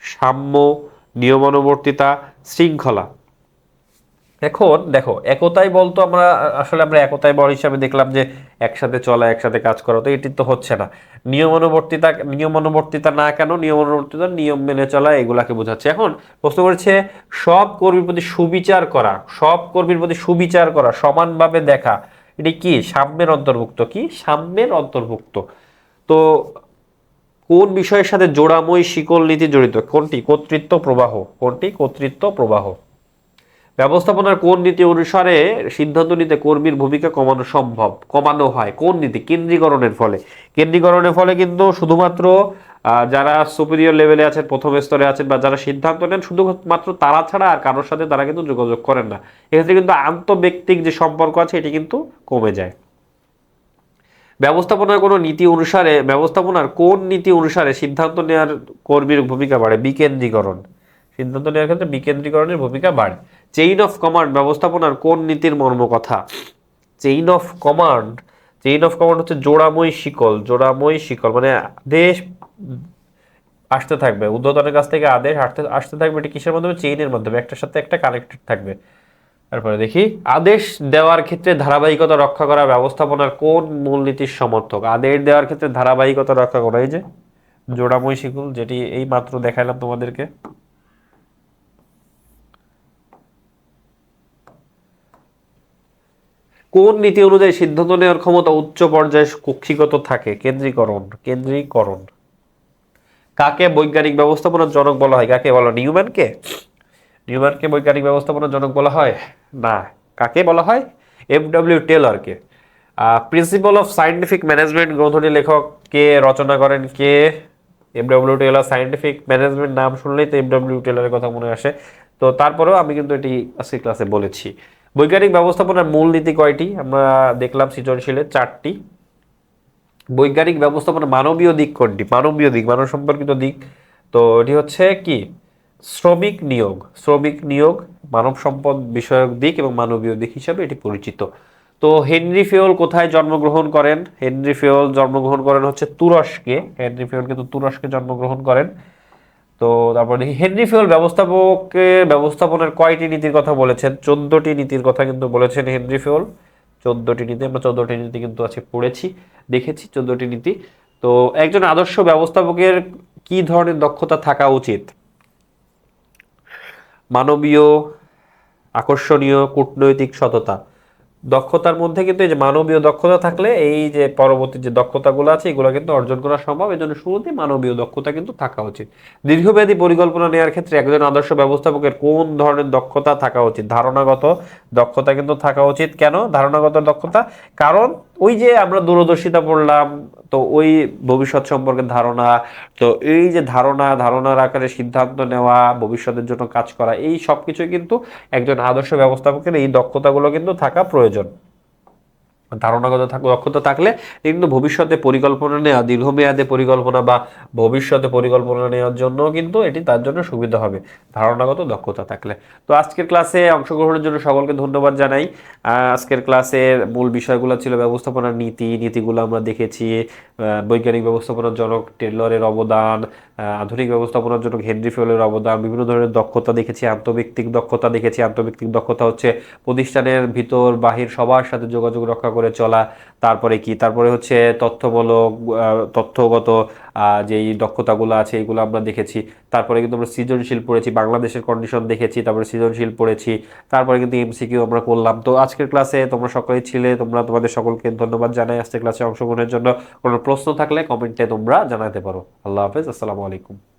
সাম্য, নিয়মানুবর্তিতা, শৃঙ্খলা। এখন দেখো একতাই বল তো আমরা একতাই বল হিসাবে দেখলাম যে একসাথে চলা, একসাথে কাজ করা, তো এটি তো হচ্ছে না। নিয়মানুবর্তিতা না, কেন? নিয়মানুবর্তিতা নিয়ম মেনে চলা, এগুলাকে বোঝাচ্ছে। এখন প্রশ্ন করেছে সব কর্মীর প্রতি সুবিচার করা, সব কর্মীর প্রতি সুবিচার করা, সমানভাবে দেখা, এটি কি সাম্যের অন্তর্ভুক্ত? কি সাম্যের অন্তর্ভুক্ত? তো কোন বিষয়ের সাথে জোড়াময় শিকল নীতি জড়িত? কোনটি? কর্তৃত্ব প্রবাহ। কোনটি? কর্তৃত্ব প্রবাহ। ব্যবস্থাপনার কোন নীতি অনুসারে সিদ্ধান্ত নিতে কর্মীর ভূমিকা কমানো হয়? কোন নীতি? কেন্দ্রীকরণের ফলে। কেন্দ্রীকরণের ফলে কিন্তু শুধুমাত্র যারা সুপিরিয়র লেভেলে আছেন, প্রথম স্তরে আছেন, বা যারা সিদ্ধান্ত নেন, শুধুমাত্র তারা ছাড়া আর কারোর সাথে তারা কিন্তু যোগাযোগ করেন না। এক্ষেত্রে কিন্তু আন্তঃব্যক্তিক যে সম্পর্ক আছে এটি কিন্তু কমে যায়। ব্যবস্থাপনার কোন নীতি অনুসারে সিদ্ধান্ত নেওয়ার কর্মীর ভূমিকা বাড়ে? বিকেন্দ্রীকরণ। সিদ্ধান্ত নেওয়ার ক্ষেত্রে বিকেন্দ্রীকরণের ভূমিকা বাড়ে। চেইন অফ কমান্ড ব্যবস্থাপনার কোন নীতির মর্মকথা? চেইন অফ কমান্ড হচ্ছে জোড়াময় শিকল। জোড়াময় শিকল মানে আদেশ আসতে থাকবে, ঊর্ধ্বতনের কাছ থেকে আদেশ আসতে থাকবে। এটি কিসের মাধ্যমে? চেইনের মাধ্যমে, একটার সাথে একটা কানেক্টেড থাকবে। তারপরে দেখি আদেশ দেওয়ার ক্ষেত্রে ধারাবাহিকতা রক্ষা করা ব্যবস্থাপনার কোন মূলনীতির সমর্থক? আদেশ দেওয়ার ক্ষেত্রে ধারাবাহিকতা রক্ষা করা, এই যে জোড়াময় শিকল, যেটি এই মাত্র দেখাইলাম তোমাদেরকে। কোন নীতি অনুযায়ী সিদ্ধান্ত নেওয়ার ক্ষমতা উচ্চ পর্যায়ে কক্ষিগত থাকে? কেন্দ্রীকরণ। কাকে বৈজ্ঞানিক ব্যবস্থাপনার জনক বলা হয়? কাকে বলা? নিউম্যানকে বৈজ্ঞানিক ব্যবস্থাপনার জনক বলা হয় না। কাকে বলা হয়? এফ.ডব্লিউ. টেলরকে। প্রিন্সিপাল অফ সায়েন্টিফিক ম্যানেজমেন্ট গ্রন্থটি লেখক কে রচনা করেন? কে? এফ.ডব্লিউ. টেলর। সায়েন্টিফিক ম্যানেজমেন্ট নাম শুনলেই তো এফ.ডব্লিউ. টেলরের কথা মনে আসে। তো তারপরেও আমি কিন্তু এটি আজকের ক্লাসে বলেছি। বৈজ্ঞানিক ব্যবস্থাপনার মূল নীতি কয়টি? আমরা দেখলাম সৃজনশীলে 4টি। বৈজ্ঞানিক ব্যবস্থাপনা মানবীয় দিক কোনটি? মানব সম্পর্কিত দিক। তো এটি হচ্ছে কি? শ্রমিক নিয়োগ মানব সম্পদ বিষয়ক দিক এবং মানবীয় দিক হিসাবে এটি পরিচিত। তো হেনরি ফেওল কোথায় জন্মগ্রহণ করেন? হেনরি ফেওল জন্মগ্রহণ করেন হচ্ছে তুরস্কে। হেনরি ফেওল কিন্তু তুরস্কে জন্মগ্রহণ করেন। তো তারপর দেখি হেনরি ফেওল ব্যবস্থাপনার কয়টি নীতির কথা বলেছেন? 14টি নীতির কথা কিন্তু বলেছেন হেনরি ফেওল। 14টি নীতি, আমরা 14টি নীতি কিন্তু আছে পড়েছি, দেখেছি 14টি নীতি। তো একজন আদর্শ ব্যবস্থাপকের কি ধরনের দক্ষতা থাকা উচিত? মানবীয়, আকর্ষণীয়, কূটনৈতিক, সততা। দক্ষতার মধ্যে কিন্তু এই যে মানবীয় দক্ষতা থাকলে এই যে পরবর্তী যে দক্ষতাগুলো আছে এগুলো কিন্তু অর্জন করা সম্ভব। এই জন্য শুরুতে মানবীয় দক্ষতা কিন্তু থাকা উচিত। দীর্ঘমেয়াদী পরিকল্পনা নেওয়ার ক্ষেত্রে একজন আদর্শ ব্যবস্থাপকের কোন ধরনের দক্ষতা থাকা উচিত? ধারণাগত দক্ষতা কিন্তু থাকা উচিত। কেন ধারণাগত দক্ষতা? কারণ ওই যে আমরা দূরদর্শিতা পড়লাম, তো ওই ভবিষ্যৎ সম্পর্কে ধারণা, তো এই যে ধারণার আকারে সিদ্ধান্ত নেওয়া, ভবিষ্যতের জন্য কাজ করা, এই সব কিছুই কিন্তু একজন আদর্শ ব্যবস্থাপকের এই দক্ষতাগুলো কিন্তু থাকা প্রয়োজন। ধারণাগত দক্ষতা থাকলে কিন্তু ভবিষ্যতে পরিকল্পনা নেওয়া, দীর্ঘমেয়াদে পরিকল্পনা বা ভবিষ্যতে পরিকল্পনা নেওয়ার জন্য কিন্তু এটি তার জন্য সুবিধা হবে ধারণাগত দক্ষতা থাকলে। তো আজকের ক্লাসে অংশগ্রহণের জন্য সকলকে ধন্যবাদ জানাই। আজকের ক্লাসের মূল বিষয়গুলো ছিল ব্যবস্থাপনার নীতিগুলো আমরা দেখেছি, বৈজ্ঞানিক ব্যবস্থাপনার জনক টেলরের অবদান, আধুনিক ব্যবস্থাপনার জনক হেনরি ফেওলের অবদান, বিভিন্ন ধরনের দক্ষতা দেখেছি, আন্তঃব্যক্তিক দক্ষতা দেখেছি। আন্তঃব্যক্তিক দক্ষতা হচ্ছে প্রতিষ্ঠানের ভিতর বাহির সবার সাথে যোগাযোগ রক্ষা করে চলা। তারপরে হচ্ছে তথ্যগত যেই দক্ষতাগুলো আছে এগুলো আমরা দেখেছি। তারপরে কিন্তু আমরা সৃজনশীল পড়েছি, বাংলাদেশের কন্ডিশন দেখেছি, তারপরে সৃজনশীল পড়েছি, তারপরে কিন্তু এমসিকিউ আমরা করলাম। তো আজকের ক্লাসে তোমরা সকলেই ছিলে, তোমাদের সকলকে ধন্যবাদ জানাই আজকের ক্লাসে অংশগ্রহণের জন্য। কোনো প্রশ্ন থাকলে কমেন্টে তোমরা জানাতে পারো। আল্লাহ হাফেজ, আসসালামু আলাইকুম।